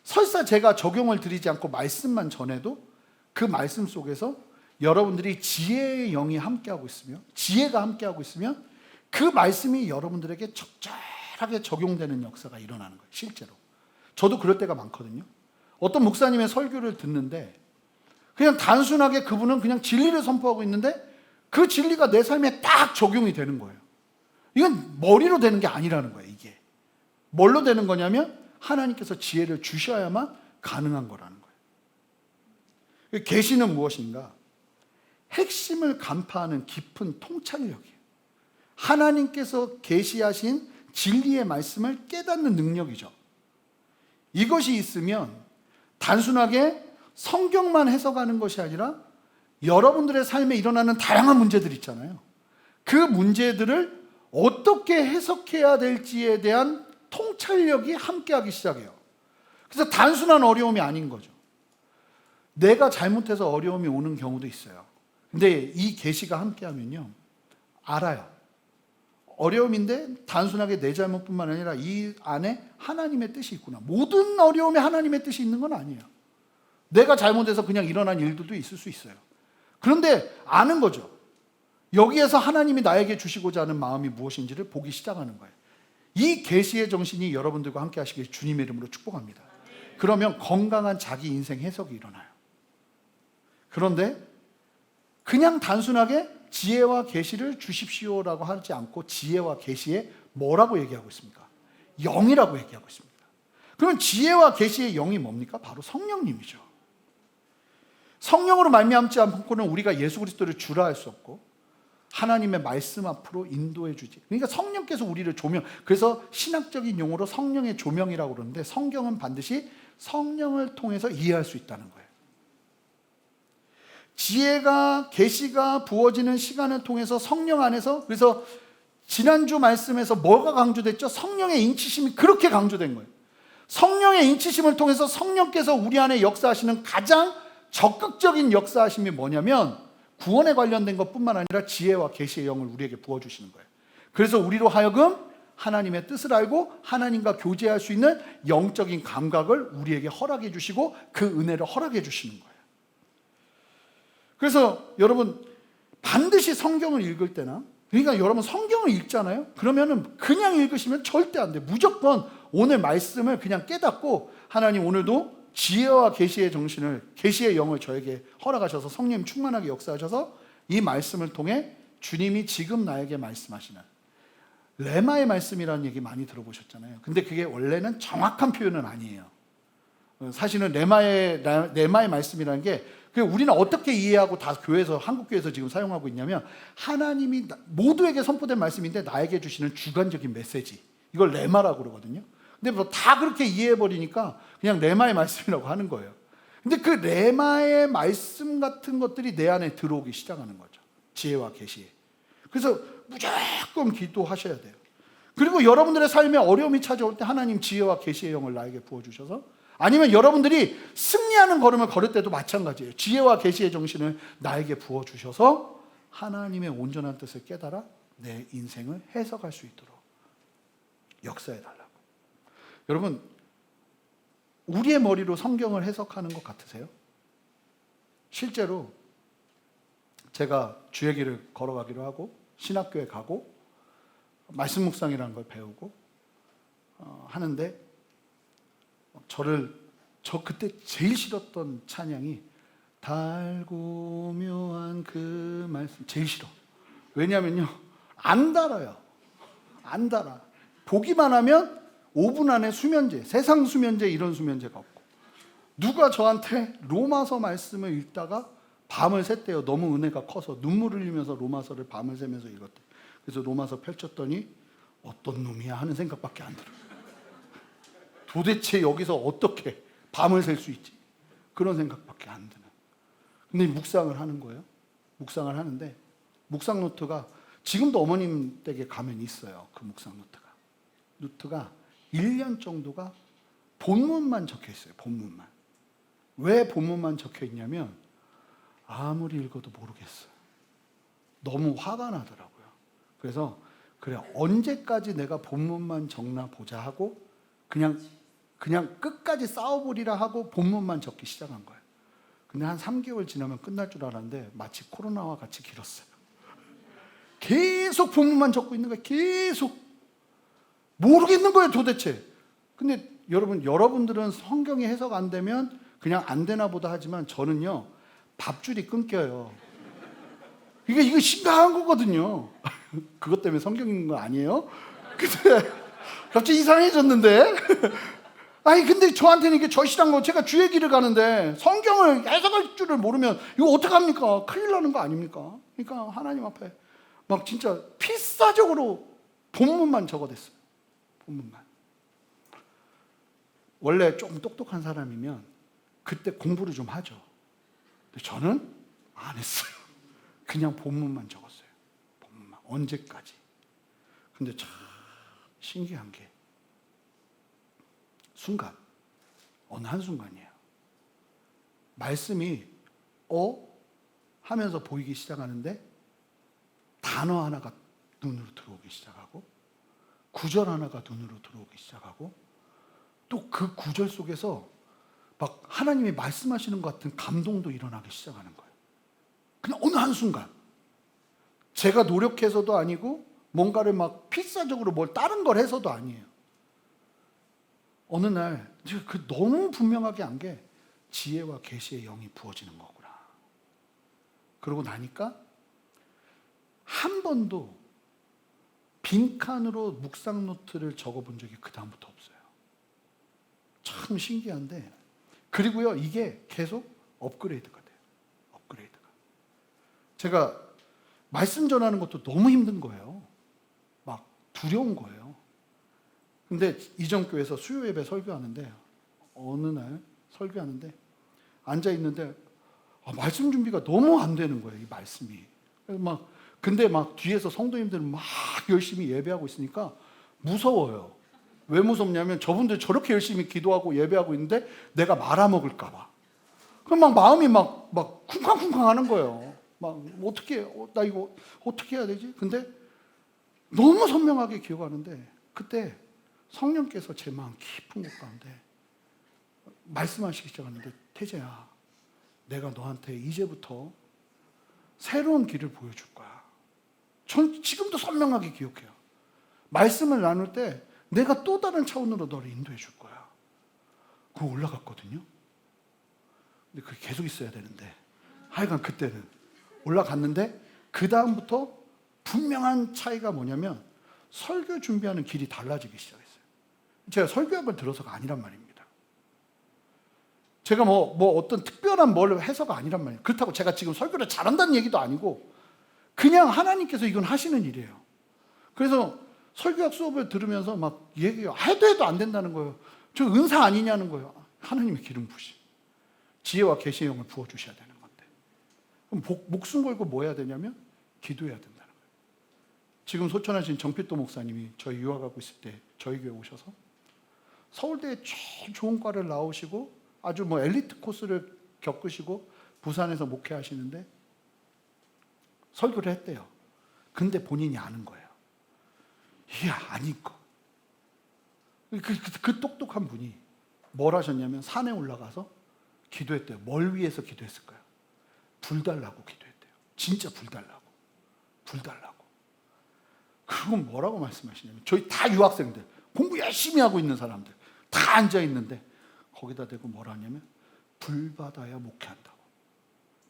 설사 제가 적용을 드리지 않고 말씀만 전해도 그 말씀 속에서 여러분들이 지혜의 영이 함께하고 있으면, 지혜가 함께하고 있으면 그 말씀이 여러분들에게 적절하게 적용되는 역사가 일어나는 거예요. 실제로. 저도 그럴 때가 많거든요. 어떤 목사님의 설교를 듣는데 그냥 단순하게 그분은 그냥 진리를 선포하고 있는데 그 진리가 내 삶에 딱 적용이 되는 거예요. 이건 머리로 되는 게 아니라는 거예요. 이게 뭘로 되는 거냐면 하나님께서 지혜를 주셔야만 가능한 거라는 거예요. 계시는 무엇인가? 핵심을 간파하는 깊은 통찰력이에요. 하나님께서 계시하신 진리의 말씀을 깨닫는 능력이죠. 이것이 있으면 단순하게 성경만 해석하는 것이 아니라 여러분들의 삶에 일어나는 다양한 문제들 있잖아요. 그 문제들을 어떻게 해석해야 될지에 대한 통찰력이 함께하기 시작해요. 그래서 단순한 어려움이 아닌 거죠. 내가 잘못해서 어려움이 오는 경우도 있어요. 근데 이 계시가 함께하면요, 알아요. 어려움인데 단순하게 내 잘못뿐만 아니라 이 안에 하나님의 뜻이 있구나. 모든 어려움에 하나님의 뜻이 있는 건 아니에요. 내가 잘못해서 그냥 일어난 일들도 있을 수 있어요. 그런데 아는 거죠. 여기에서 하나님이 나에게 주시고자 하는 마음이 무엇인지를 보기 시작하는 거예요. 이 계시의 정신이 여러분들과 함께 하시길 주님의 이름으로 축복합니다. 그러면 건강한 자기 인생 해석이 일어나요. 그런데 그냥 단순하게 지혜와 계시를 주십시오라고 하지 않고 지혜와 계시에 뭐라고 얘기하고 있습니까? 영이라고 얘기하고 있습니다. 그럼 지혜와 계시의 영이 뭡니까? 바로 성령님이죠. 성령으로 말미암지 않고는 우리가 예수 그리스도를 주라 할 수 없고 하나님의 말씀 앞으로 인도해 주지. 그러니까 성령께서 우리를 조명, 그래서 신학적인 용어로 성령의 조명이라고 그러는데 성경은 반드시 성령을 통해서 이해할 수 있다는 거예요. 지혜가 계시가 부어지는 시간을 통해서 성령 안에서, 그래서 지난주 말씀에서 뭐가 강조됐죠? 성령의 인치심이 그렇게 강조된 거예요. 성령의 인치심을 통해서 성령께서 우리 안에 역사하시는 가장 적극적인 역사하심이 뭐냐면 구원에 관련된 것뿐만 아니라 지혜와 계시의 영을 우리에게 부어주시는 거예요. 그래서 우리로 하여금 하나님의 뜻을 알고 하나님과 교제할 수 있는 영적인 감각을 우리에게 허락해 주시고 그 은혜를 허락해 주시는 거예요. 그래서 여러분 반드시 성경을 읽을 때나, 그러니까 여러분 성경을 읽잖아요. 그러면은 그냥 읽으시면 절대 안 돼요. 무조건 오늘 말씀을 그냥 깨닫고 하나님 오늘도 지혜와 계시의 정신을, 계시의 영을 저에게 허락하셔서 성령 충만하게 역사하셔서 이 말씀을 통해 주님이 지금 나에게 말씀하시는 레마의 말씀이라는 얘기 많이 들어보셨잖아요. 근데 그게 원래는 정확한 표현은 아니에요. 사실은 레마의 말씀이라는 게 우리는 어떻게 이해하고 다 교회에서, 한국교회에서 지금 사용하고 있냐면 하나님이 모두에게 선포된 말씀인데 나에게 주시는 주관적인 메시지, 이걸 레마라고 그러거든요. 근데 뭐 다 그렇게 이해해버리니까 그냥 레마의 말씀이라고 하는 거예요. 근데 그 레마의 말씀 같은 것들이 내 안에 들어오기 시작하는 거죠. 지혜와 계시에. 그래서 무조건 기도하셔야 돼요. 그리고 여러분들의 삶에 어려움이 찾아올 때 하나님 지혜와 계시의 영을 나에게 부어주셔서, 아니면 여러분들이 승리하는 걸음을 걸을 때도 마찬가지예요. 지혜와 계시의 정신을 나에게 부어주셔서 하나님의 온전한 뜻을 깨달아 내 인생을 해석할 수 있도록 역사해달라고. 여러분, 우리의 머리로 성경을 해석하는 것 같으세요? 실제로 제가 주의 길을 걸어가기로 하고 신학교에 가고 말씀 묵상이라는 걸 배우고 하는데 저 그때 제일 싫었던 찬양이 달고 묘한 그 말씀, 제일 싫어. 왜냐면요, 안 달아요. 안 달아. 보기만 하면 5분 안에 수면제, 세상 수면제 이런 수면제가 없고, 누가 저한테 로마서 말씀을 읽다가 밤을 샜대요. 너무 은혜가 커서 눈물을 흘리면서 로마서를 밤을 새면서 읽었대. 그래서 로마서 펼쳤더니 어떤 놈이야 하는 생각밖에 안 들어요. 도대체 여기서 어떻게 밤을 샐 수 있지? 그런 생각밖에 안 드는. 근데 묵상을 하는 거예요. 묵상을 하는데 묵상 노트가 지금도 어머님 댁에 가면 있어요. 그 묵상 노트가 1년 정도가 본문만 적혀 있어요. 본문만. 왜 본문만 적혀 있냐면 아무리 읽어도 모르겠어요. 너무 화가 나더라고요. 그래서 그래, 언제까지 내가 본문만 적나 보자 하고 그냥 끝까지 싸워보리라 하고 본문만 적기 시작한 거예요. 근데 한 3개월 지나면 끝날 줄 알았는데 마치 코로나와 같이 길었어요. 계속 본문만 적고 있는 거예요. 계속 모르겠는 거예요, 도대체. 근데 여러분들은 성경이 해석 안 되면 그냥 안 되나 보다 하지만 저는요, 밥줄이 끊겨요. 이거 심각한 거거든요. 그것 때문에 성경 읽는 거 아니에요? 근데 갑자기 이상해졌는데. 아니 근데 저한테는 이게 절실한 거, 제가 주의 길을 가는데 성경을 해석할 줄을 모르면 이거 어떡합니까? 큰일 나는 거 아닙니까? 그러니까 하나님 앞에 막 진짜 필사적으로 본문만 적어댔어요. 본문만. 원래 좀 똑똑한 사람이면 그때 공부를 좀 하죠. 근데 저는 안 했어요. 그냥 본문만 적었어요. 본문만. 언제까지. 근데 참 신기한 게 순간, 어느 한순간이에요. 말씀이 하면서 보이기 시작하는데 단어 하나가 눈으로 들어오기 시작하고 구절 하나가 눈으로 들어오기 시작하고 또 그 구절 속에서 막 하나님이 말씀하시는 것 같은 감동도 일어나기 시작하는 거예요. 그냥 어느 한순간. 제가 노력해서도 아니고 뭔가를 막 필사적으로 뭘 다른 걸 해서도 아니에요. 어느 날 그 너무 분명하게 한 게 지혜와 계시의 영이 부어지는 거구나. 그러고 나니까 한 번도 빈칸으로 묵상 노트를 적어본 적이 그 다음부터 없어요. 참 신기한데, 그리고요 이게 계속 업그레이드가 돼요. 업그레이드가. 제가 말씀 전하는 것도 너무 힘든 거예요. 막 두려운 거예요. 근데 이전 교회에서 수요 예배 설교하는데 어느 날 설교하는데 앉아 있는데 말씀 준비가 너무 안 되는 거예요, 이 말씀이. 그래서 근데 뒤에서 성도님들은 막 열심히 예배하고 있으니까 무서워요. 왜 무섭냐면 저분들 저렇게 열심히 기도하고 예배하고 있는데 내가 말아먹을까 봐. 그럼 마음이 막 쿵쾅쿵쾅 하는 거예요. 어떻게 나 이거 어떻게 해야 되지? 근데 너무 선명하게 기억하는데 그때 성령께서 제 마음 깊은 곳 가운데 말씀하시기 시작하는데, 태재야, 내가 너한테 이제부터 새로운 길을 보여줄 거야. 전 지금도 선명하게 기억해요. 말씀을 나눌 때 내가 또 다른 차원으로 너를 인도해 줄 거야. 그거 올라갔거든요. 근데 그게 계속 있어야 되는데 하여간 그때는 올라갔는데 그 다음부터 분명한 차이가 뭐냐면 설교 준비하는 길이 달라지기 시작했어요. 제가 설교학을 들어서가 아니란 말입니다. 제가 어떤 특별한 뭘 해서가 아니란 말이에요. 그렇다고 제가 지금 설교를 잘한다는 얘기도 아니고 그냥 하나님께서 이건 하시는 일이에요. 그래서 설교학 수업을 들으면서 막 얘기해요. 해도 안 된다는 거예요. 저 은사 아니냐는 거예요. 하나님의 기름 부으심. 지혜와 계시의 영을 부어주셔야 되는 건데. 그럼 목숨 걸고 뭐 해야 되냐면 기도해야 된다는 거예요. 지금 소천하신 정필도 목사님이 저희 유학하고 있을 때 저희 교회 오셔서 서울대에 제일 좋은 과를 나오시고 아주 엘리트 코스를 겪으시고 부산에서 목회하시는데 설교를 했대요. 근데 본인이 아는 거예요. 이게 아닌 거. 그 똑똑한 분이 뭘 하셨냐면 산에 올라가서 기도했대요. 뭘 위해서 기도했을까요? 불 달라고 기도했대요. 진짜 불 달라고. 불 달라고. 그건 뭐라고 말씀하시냐면 저희 다 유학생들, 공부 열심히 하고 있는 사람들 다 앉아 있는데 거기다 대고 뭐라 하냐면 불 받아야 목회한다고.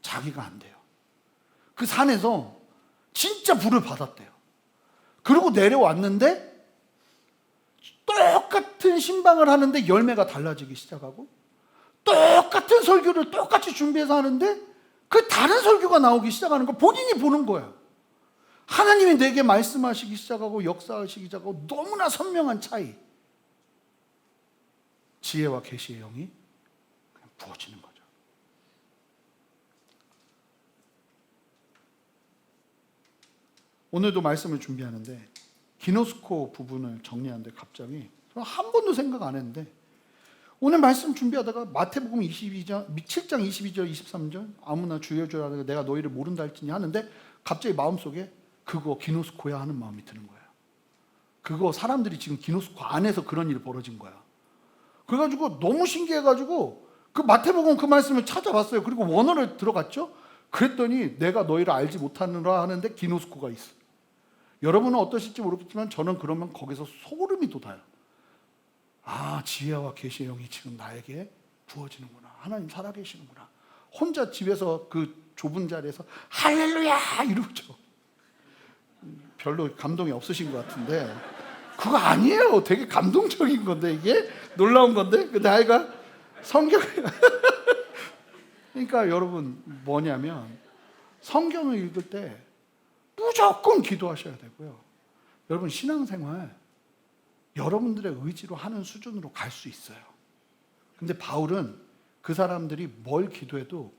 자기가 안 돼요. 그 산에서 진짜 불을 받았대요. 그리고 내려왔는데 똑같은 신방을 하는데 열매가 달라지기 시작하고 똑같은 설교를 똑같이 준비해서 하는데 그 다른 설교가 나오기 시작하는 걸 본인이 보는 거예요. 하나님이 내게 말씀하시기 시작하고 역사하시기 시작하고 너무나 선명한 차이. 지혜와 계시의 영이 그냥 부어지는 거죠. 오늘도 말씀을 준비하는데 기노스코 부분을 정리하는데 갑자기 한 번도 생각 안 했는데 오늘 말씀 준비하다가 마태복음 7장 22절 23절 아무나 주여 주여 하다가 내가 너희를 모른다 할지니 하는데 갑자기 마음속에 그거 기노스코야 하는 마음이 드는 거예요. 그거 사람들이 지금 기노스코 안에서 그런 일이 벌어진 거야. 그래가지고 너무 신기해가지고 그 마태복음 그 말씀을 찾아봤어요. 그리고 원어를 들어갔죠. 그랬더니 내가 너희를 알지 못하느라 하는데 기노스코가 있어. 여러분은 어떠실지 모르겠지만 저는 그러면 거기서 소름이 돋아요. 아, 지혜와 계시의 영이 지금 나에게 부어지는구나. 하나님 살아계시는구나. 혼자 집에서 그 좁은 자리에서 할렐루야 이러죠. 별로 감동이 없으신 것 같은데 그거 아니에요. 되게 감동적인 건데 이게 놀라운 건데. 근데 하여간 성경 그러니까 여러분 뭐냐면 성경을 읽을 때 무조건 기도하셔야 되고요. 여러분 신앙생활 여러분들의 의지로 하는 수준으로 갈 수 있어요. 근데 바울은 그 사람들이 뭘 기도해도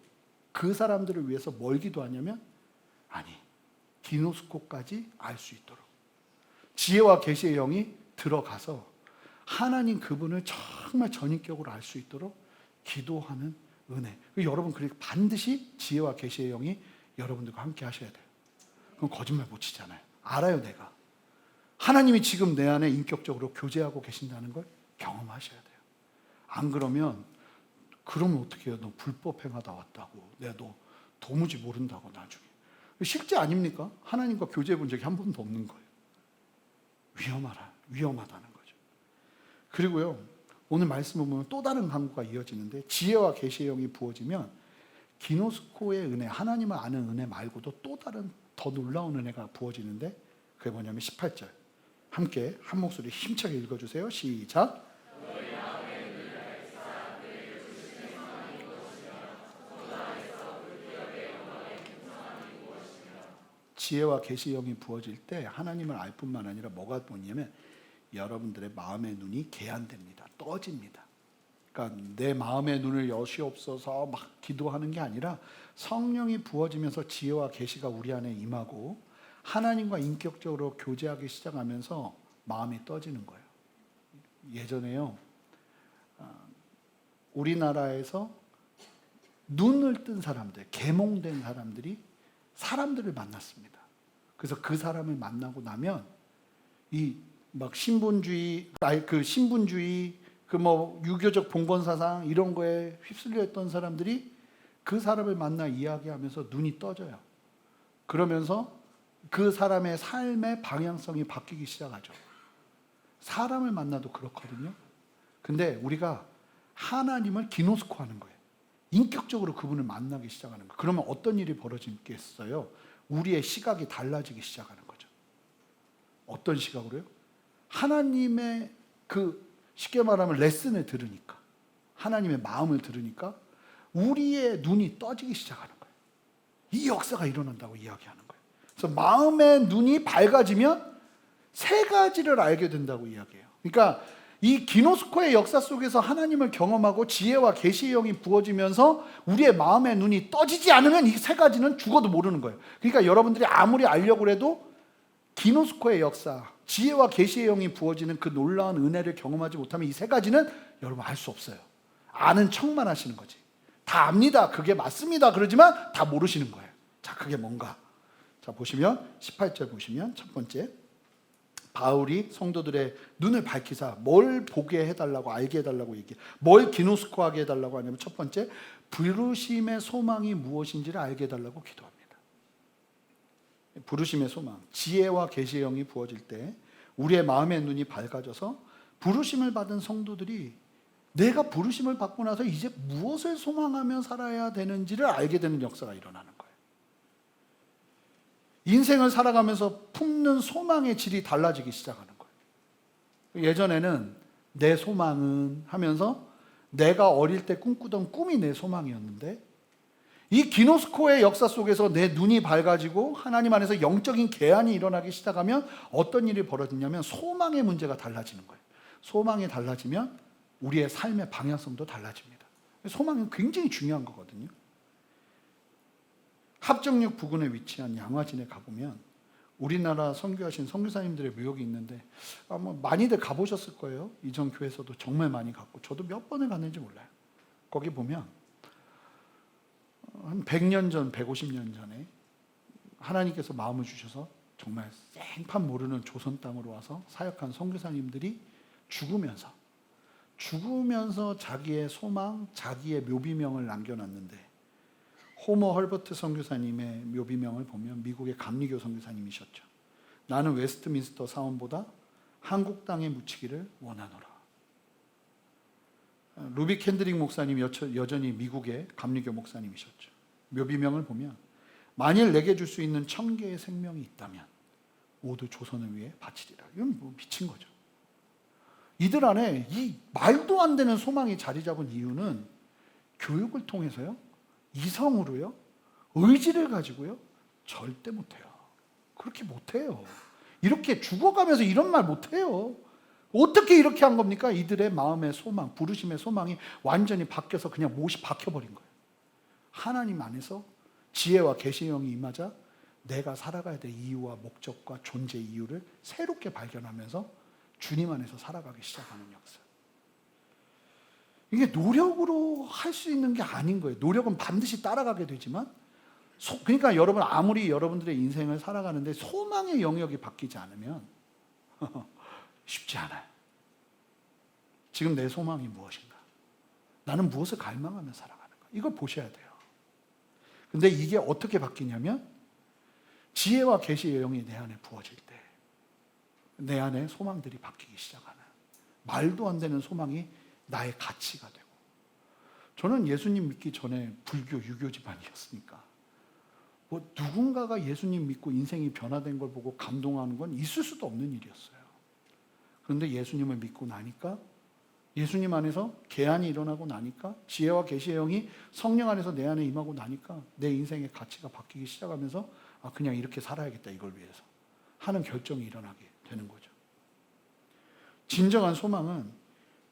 그 사람들을 위해서 뭘 기도하냐면 아니 기노스코까지 알 수 있도록 지혜와 계시의 영이 들어가서 하나님 그분을 정말 전인격으로 알 수 있도록 기도하는 은혜. 여러분 그러니까 반드시 지혜와 계시의 영이 여러분들과 함께 하셔야 돼요. 그럼 거짓말 못 치잖아요. 알아요 내가. 하나님이 지금 내 안에 인격적으로 교제하고 계신다는 걸 경험하셔야 돼요. 안 그러면 그러면 어떻게 해요? 너 불법 행하다 왔다고. 내가 너 도무지 모른다고 나중에. 실제 아닙니까? 하나님과 교제해 본 적이 한 번도 없는 거예요. 위험하다는 거죠. 그리고요. 오늘 말씀을 보면 또 다른 강구가 이어지는데 지혜와 계시의 영이 부어지면 기노스코의 은혜, 하나님을 아는 은혜 말고도 또 다른 더 놀라운 은혜가 부어지는데 그게 뭐냐면 18절. 함께 한 목소리 힘차게 읽어주세요. 시작. 지혜와 계시의 영이 부어질 때 하나님을 알 뿐만 아니라 뭐가 뭐냐면 여러분들의 마음의 눈이 개안됩니다. 떠집니다. 그러니까 내 마음의 눈을 여시옵소서 막 기도하는 게 아니라 성령이 부어지면서 지혜와 계시가 우리 안에 임하고 하나님과 인격적으로 교제하기 시작하면서 마음이 떠지는 거예요. 예전에요. 우리나라에서 눈을 뜬 사람들, 계몽된 사람들이 사람들을 만났습니다. 그래서 그 사람을 만나고 나면 이 막 신분주의, 그 뭐 유교적 봉건 사상 이런 거에 휩쓸려 있던 사람들이 그 사람을 만나 이야기하면서 눈이 떠져요. 그러면서 그 사람의 삶의 방향성이 바뀌기 시작하죠. 사람을 만나도 그렇거든요. 근데 우리가 하나님을 기노스코 하는 거예요. 인격적으로 그분을 만나기 시작하는 거예요. 그러면 어떤 일이 벌어지겠어요? 우리의 시각이 달라지기 시작하는 거죠. 어떤 시각으로요? 하나님의 그 쉽게 말하면 레슨을 들으니까 하나님의 마음을 들으니까 우리의 눈이 떠지기 시작하는 거예요. 이 역사가 일어난다고 이야기하는 거예요. 그래서 마음의 눈이 밝아지면 세 가지를 알게 된다고 이야기해요. 그러니까 이 기노스코의 역사 속에서 하나님을 경험하고 지혜와 계시의 영이 부어지면서 우리의 마음의 눈이 떠지지 않으면 이 세 가지는 죽어도 모르는 거예요. 그러니까 여러분들이 아무리 알려고 해도 기노스코의 역사, 지혜와 계시의 영이 부어지는 그 놀라운 은혜를 경험하지 못하면 이 세 가지는 여러분 알 수 없어요. 아는 척만 하시는 거지. 다 압니다. 그게 맞습니다. 그러지만 다 모르시는 거예요. 자, 그게 뭔가? 자, 보시면 18절 보시면 첫 번째 바울이 성도들의 눈을 밝히사 뭘 보게 해달라고 알게 해달라고 얘기해. 뭘 기노스코하게 해달라고 하냐면 첫 번째 부르심의 소망이 무엇인지를 알게 해달라고 기도합니다. 부르심의 소망, 지혜와 계시의 영이 부어질 때 우리의 마음의 눈이 밝아져서 부르심을 받은 성도들이 내가 부르심을 받고 나서 이제 무엇을 소망하며 살아야 되는지를 알게 되는 역사가 일어나는 거예요. 인생을 살아가면서 품는 소망의 질이 달라지기 시작하는 거예요. 예전에는 내 소망은 하면서 내가 어릴 때 꿈꾸던 꿈이 내 소망이었는데 이 기노스코의 역사 속에서 내 눈이 밝아지고 하나님 안에서 영적인 개안이 일어나기 시작하면 어떤 일이 벌어지냐면 소망의 문제가 달라지는 거예요. 소망이 달라지면 우리의 삶의 방향성도 달라집니다. 소망은 굉장히 중요한 거거든요. 합정역 부근에 위치한 양화진에 가보면 우리나라 선교하신 선교사님들의 묘역이 있는데 아마 많이들 가보셨을 거예요. 이전 교회에서도 정말 많이 갔고 저도 몇 번을 갔는지 몰라요. 거기 보면 한 100년 전, 150년 전에 하나님께서 마음을 주셔서 정말 생판 모르는 조선 땅으로 와서 사역한 선교사님들이 죽으면서 자기의 소망, 자기의 묘비명을 남겨놨는데 호머 헐버트 선교사님의 묘비명을 보면 미국의 감리교 선교사님이셨죠. 나는 웨스트민스터 사원보다 한국 땅에 묻히기를 원하노라. 루비 캔드릭 목사님 여전히 미국의 감리교 목사님이셨죠. 묘비명을 보면 만일 내게 줄 수 있는 1000개의 생명이 있다면 모두 조선을 위해 바치리라. 이건 뭐 미친 거죠. 이들 안에 이 말도 안 되는 소망이 자리 잡은 이유는 교육을 통해서요, 이성으로요, 의지를 가지고요, 절대 못해요. 그렇게 못해요. 이렇게 죽어가면서 이런 말 못해요. 어떻게 이렇게 한 겁니까? 이들의 마음의 소망, 부르심의 소망이 완전히 바뀌어서 그냥 못이 박혀버린 거예요. 하나님 안에서 지혜와 계시의 영이 임하자 내가 살아가야 될 이유와 목적과 존재 이유를 새롭게 발견하면서 주님 안에서 살아가기 시작하는 역사. 이게 노력으로 할 수 있는 게 아닌 거예요. 노력은 반드시 따라가게 되지만, 그러니까 여러분, 아무리 여러분들의 인생을 살아가는데 소망의 영역이 바뀌지 않으면 쉽지 않아요. 지금 내 소망이 무엇인가? 나는 무엇을 갈망하며 살아가는가? 이걸 보셔야 돼요. 근데 이게 어떻게 바뀌냐면 지혜와 계시의 영이 내 안에 부어질 때 내 안에 소망들이 바뀌기 시작하는, 말도 안 되는 소망이 나의 가치가 되고. 저는 예수님 믿기 전에 불교 유교 집안이었으니까 뭐 누군가가 예수님 믿고 인생이 변화된 걸 보고 감동하는 건 있을 수도 없는 일이었어요. 그런데 예수님을 믿고 나니까, 예수님 안에서 계한이 일어나고 나니까, 지혜와 계시의 영이 성령 안에서 내 안에 임하고 나니까 내 인생의 가치가 바뀌기 시작하면서 그냥 이렇게 살아야겠다, 이걸 위해서 하는 결정이 일어나게 되는 거죠. 진정한 소망은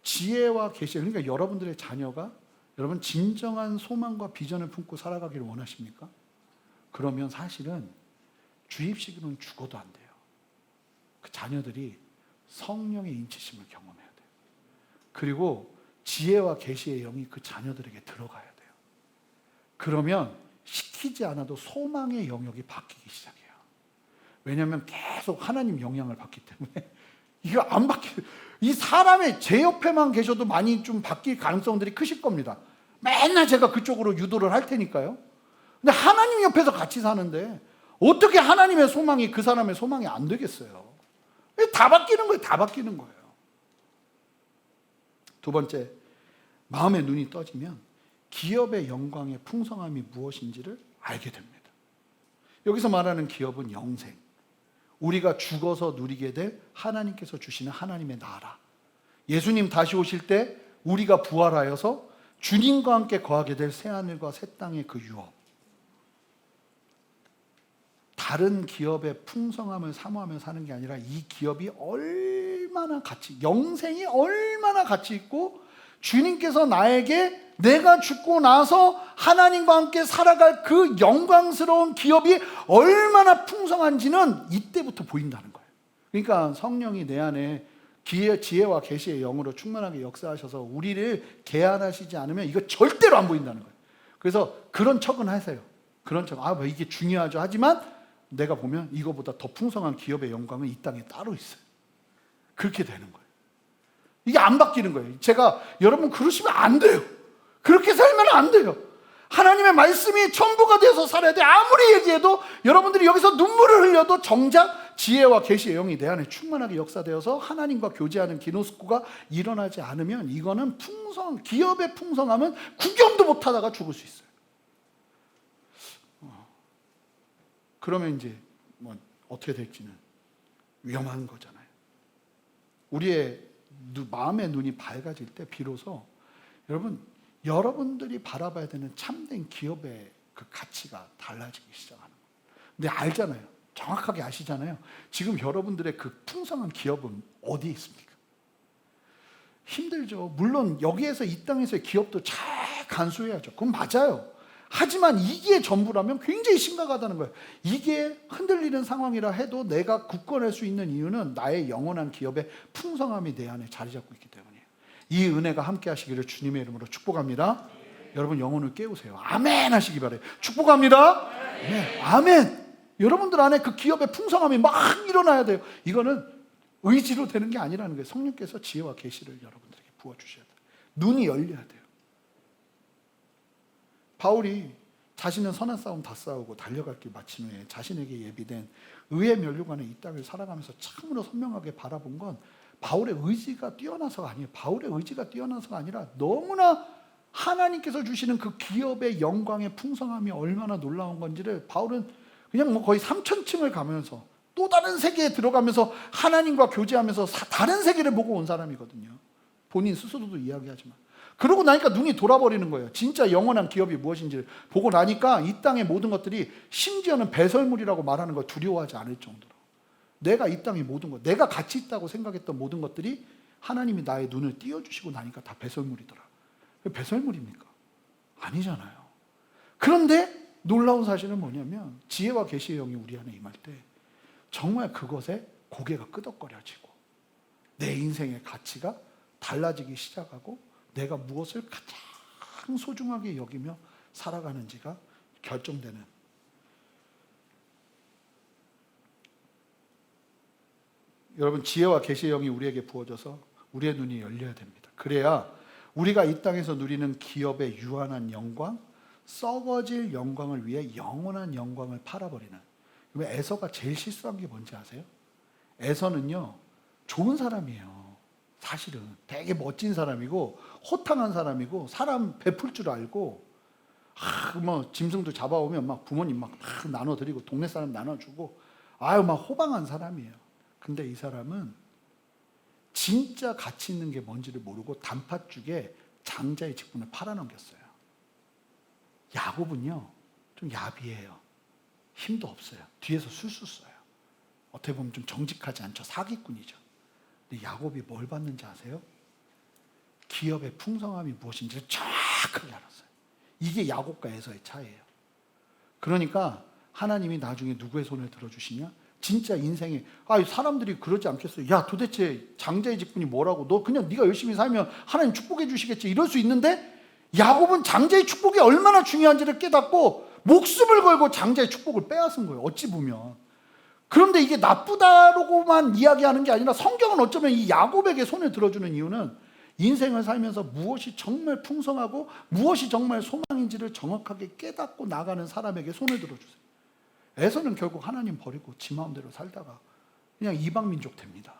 지혜와 계시, 그러니까 여러분들의 자녀가 여러분 진정한 소망과 비전을 품고 살아가기를 원하십니까? 그러면 사실은 주입식으로는 죽어도 안 돼요. 그 자녀들이 성령의 인치심을 경험해야 돼요. 그리고 지혜와 계시의 영이 그 자녀들에게 들어가야 돼요. 그러면 시키지 않아도 소망의 영역이 바뀌기 시작해요. 왜냐하면 계속 하나님 영향을 받기 때문에 이거 안 이 사람의 제 옆에만 계셔도 많이 좀 바뀔 가능성들이 크실 겁니다. 맨날 제가 그쪽으로 유도를 할 테니까요. 근데 하나님 옆에서 같이 사는데 어떻게 하나님의 소망이 그 사람의 소망이 안 되겠어요? 다 바뀌는 거예요. 다 바뀌는 거예요. 두 번째, 마음의 눈이 떠지면 기업의 영광의 풍성함이 무엇인지를 알게 됩니다. 여기서 말하는 기업은 영생, 우리가 죽어서 누리게 될 하나님께서 주시는 하나님의 나라, 예수님 다시 오실 때 우리가 부활하여서 주님과 함께 거하게 될 새하늘과 새 땅의 그 유업, 다른 기업의 풍성함을 사모하며 사는 게 아니라 이 기업이 얼마나 영생이 얼마나 가치 있고, 주님께서 나에게 내가 죽고 나서 하나님과 함께 살아갈 그 영광스러운 기업이 얼마나 풍성한지는 이때부터 보인다는 거예요. 그러니까 성령이 내 안에 지혜와 계시의 영으로 충만하게 역사하셔서 우리를 계한하시지 않으면 이거 절대로 안 보인다는 거예요. 그래서 그런 척은 하세요. 그런 척, 뭐 이게 중요하죠. 하지만 내가 보면 이거보다 더 풍성한 기업의 영광은 이 땅에 따로 있어요. 그렇게 되는 거예요. 이게 안 바뀌는 거예요. 제가, 여러분 그러시면 안 돼요. 그렇게 살면 안 돼요. 하나님의 말씀이 전부가 되어서 살아야 돼. 아무리 얘기해도, 여러분들이 여기서 눈물을 흘려도 정작 지혜와 계시의 영이 내 안에 충만하게 역사되어서 하나님과 교제하는 기노스코가 일어나지 않으면 이거는 기업의 풍성함은 구경도 못하다가 죽을 수 있어요. 그러면 이제 뭐 어떻게 될지는 위험한 거잖아요. 우리의 마음의 눈이 밝아질 때 비로소 여러분들이 바라봐야 되는 참된 기업의 그 가치가 달라지기 시작하는 거예요. 근데 알잖아요. 정확하게 아시잖아요. 지금 여러분들의 그 풍성한 기업은 어디에 있습니까? 힘들죠. 물론 여기에서, 이 땅에서의 기업도 잘 간수해야죠. 그건 맞아요. 하지만 이게 전부라면 굉장히 심각하다는 거예요. 이게 흔들리는 상황이라 해도 내가 굳건할 수 있는 이유는 나의 영원한 기업의 풍성함이 내 안에 자리 잡고 있기 때문이에요. 이 은혜가 함께 하시기를 주님의 이름으로 축복합니다. 여러분 영혼을 깨우세요. 아멘 하시기 바라요. 축복합니다. 네, 아멘. 여러분들 안에 그 기업의 풍성함이 막 일어나야 돼요. 이거는 의지로 되는 게 아니라는 거예요. 성령께서 지혜와 계시를 여러분들에게 부어주셔야 돼요. 눈이 열려야 돼요. 바울이 자신은 선한 싸움 다 싸우고 달려갈 길 마친 후에 자신에게 예비된 의의 면류관의 이 땅을 살아가면서 참으로 선명하게 바라본 건 바울의 의지가 뛰어나서가 아니에요. 바울의 의지가 뛰어나서가 아니라 너무나 하나님께서 주시는 그 기업의 영광의 풍성함이 얼마나 놀라운 건지를 바울은 그냥 뭐 거의 3,000층을 가면서 또 다른 세계에 들어가면서 하나님과 교제하면서 다른 세계를 보고 온 사람이거든요. 본인 스스로도 이야기하지만. 그러고 나니까 눈이 돌아버리는 거예요. 진짜 영원한 기업이 무엇인지를 보고 나니까 이 땅의 모든 것들이 심지어는 배설물이라고 말하는 걸 두려워하지 않을 정도로 내가 이 땅의 모든 것, 내가 가치 있다고 생각했던 모든 것들이 하나님이 나의 눈을 띄워주시고 나니까 다 배설물이더라. 배설물입니까? 아니잖아요. 그런데 놀라운 사실은 뭐냐면 지혜와 계시의 영이 우리 안에 임할 때 정말 그것에 고개가 끄덕거려지고 내 인생의 가치가 달라지기 시작하고 내가 무엇을 가장 소중하게 여기며 살아가는지가 결정되는, 여러분 지혜와 계시의 영이 우리에게 부어져서 우리의 눈이 열려야 됩니다. 그래야 우리가 이 땅에서 누리는 기업의 유한한 영광, 썩어질 영광을 위해 영원한 영광을 팔아버리는. 에서가 제일 실수한 게 뭔지 아세요? 에서는요 좋은 사람이에요. 사실은 되게 멋진 사람이고 호탕한 사람이고 사람 베풀 줄 알고 뭐 짐승도 잡아오면 막 부모님 막 나눠드리고 동네 사람 나눠주고 막 호방한 사람이에요. 근데 이 사람은 진짜 가치 있는 게 뭔지를 모르고 단팥죽에 장자의 직분을 팔아넘겼어요. 야곱은요 좀 야비해요. 힘도 없어요. 뒤에서 술술 써요. 어떻게 보면 좀 정직하지 않죠. 사기꾼이죠. 근데 야곱이 뭘 받는지 아세요? 기업의 풍성함이 무엇인지를 정확하게 알았어요. 이게 야곱과 에서의 차이예요. 그러니까 하나님이 나중에 누구의 손을 들어주시냐? 진짜 인생에 사람들이 그러지 않겠어요. 야 도대체 장자의 직분이 뭐라고? 너 그냥 네가 열심히 살면 하나님 축복해 주시겠지 이럴 수 있는데 야곱은 장자의 축복이 얼마나 중요한지를 깨닫고 목숨을 걸고 장자의 축복을 빼앗은 거예요. 어찌 보면. 그런데 이게 나쁘다라고만 이야기하는 게 아니라 성경은 어쩌면 이 야곱에게 손을 들어주는 이유는 인생을 살면서 무엇이 정말 풍성하고 무엇이 정말 소망인지를 정확하게 깨닫고 나가는 사람에게 손을 들어주세요. 에서는 결국 하나님 버리고 지 마음대로 살다가 그냥 이방민족 됩니다.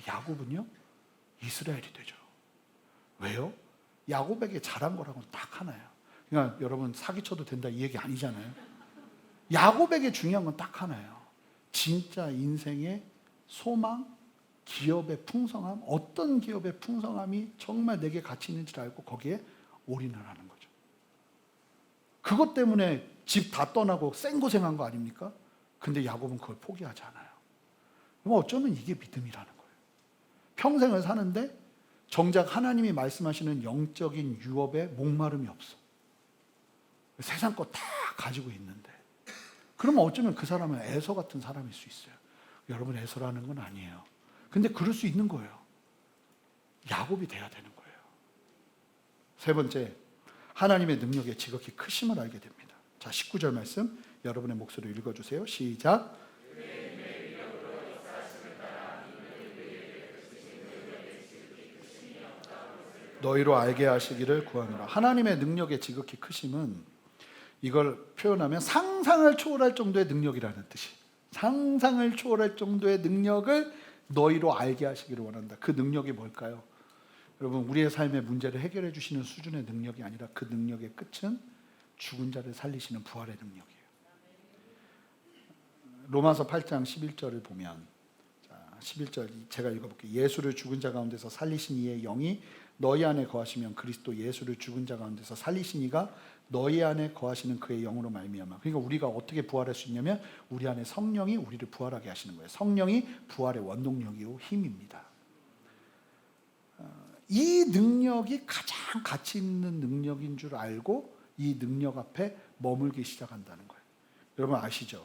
야곱은요 이스라엘이 되죠. 왜요? 야곱에게 잘한 거라고는 딱 하나예요. 그러니까 여러분 사기쳐도 된다 이 얘기 아니잖아요. 야곱에게 중요한 건 딱 하나예요. 진짜 인생의 소망, 기업의 풍성함, 어떤 기업의 풍성함이 정말 내게 가치 있는지를 알고 거기에 올인을 하는 거죠. 그것 때문에 집 다 떠나고 생고생한 거 아닙니까? 근데 야곱은 그걸 포기하지 않아요. 그럼 어쩌면 이게 믿음이라는 거예요. 평생을 사는데 정작 하나님이 말씀하시는 영적인 유업에 목마름이 없어. 세상 거 다 가지고 있는데. 그러면 어쩌면 그 사람은 에서 같은 사람일 수 있어요. 여러분 에서라는 건 아니에요. 근데 그럴 수 있는 거예요. 야곱이 돼야 되는 거예요. 세 번째, 하나님의 능력의 지극히 크심을 알게 됩니다. 자, 19절 말씀 여러분의 목소리로 읽어주세요. 시작. 너희로 알게 하시기를 구하노라. 하나님의 능력의 지극히 크심은 이걸 표현하면 상상을 초월할 정도의 능력이라는 뜻이. 상상을 초월할 정도의 능력을 너희로 알게 하시기를 원한다. 그 능력이 뭘까요? 여러분 우리의 삶의 문제를 해결해 주시는 수준의 능력이 아니라 그 능력의 끝은 죽은 자를 살리시는 부활의 능력이에요. 로마서 8장 11절을 보면 11절 제가 읽어볼게요. 예수를 죽은 자 가운데서 살리신 이의 영이 너희 안에 거하시면 그리스도 예수를 죽은 자 가운데서 살리신 이가 너희 안에 거하시는 그의 영으로 말미암아. 그러니까 우리가 어떻게 부활할 수 있냐면 우리 안에 성령이 우리를 부활하게 하시는 거예요. 성령이 부활의 원동력이요 힘입니다. 이 능력이 가장 가치 있는 능력인 줄 알고 이 능력 앞에 머물기 시작한다는 거예요. 여러분 아시죠?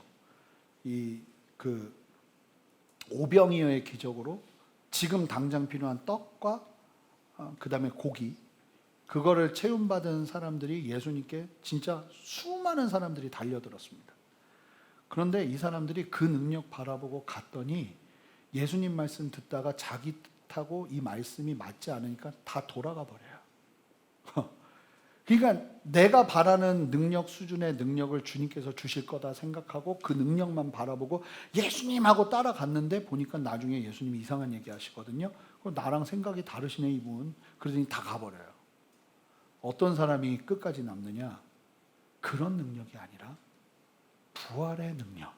오병이어의 기적으로 지금 당장 필요한 떡과 그 다음에 고기 그거를 체험받은 사람들이 예수님께 진짜 수많은 사람들이 달려들었습니다. 그런데 이 사람들이 그 능력 바라보고 갔더니 예수님 말씀 듣다가 자기 뜻하고 이 말씀이 맞지 않으니까 다 돌아가 버려요. 그러니까 내가 바라는 능력 수준의 능력을 주님께서 주실 거다 생각하고 그 능력만 바라보고 예수님하고 따라갔는데 보니까 나중에 예수님이 이상한 얘기 하시거든요. 나랑 생각이 다르시네 이분. 그러더니 다 가버려요. 어떤 사람이 끝까지 남느냐? 그런 능력이 아니라 부활의 능력,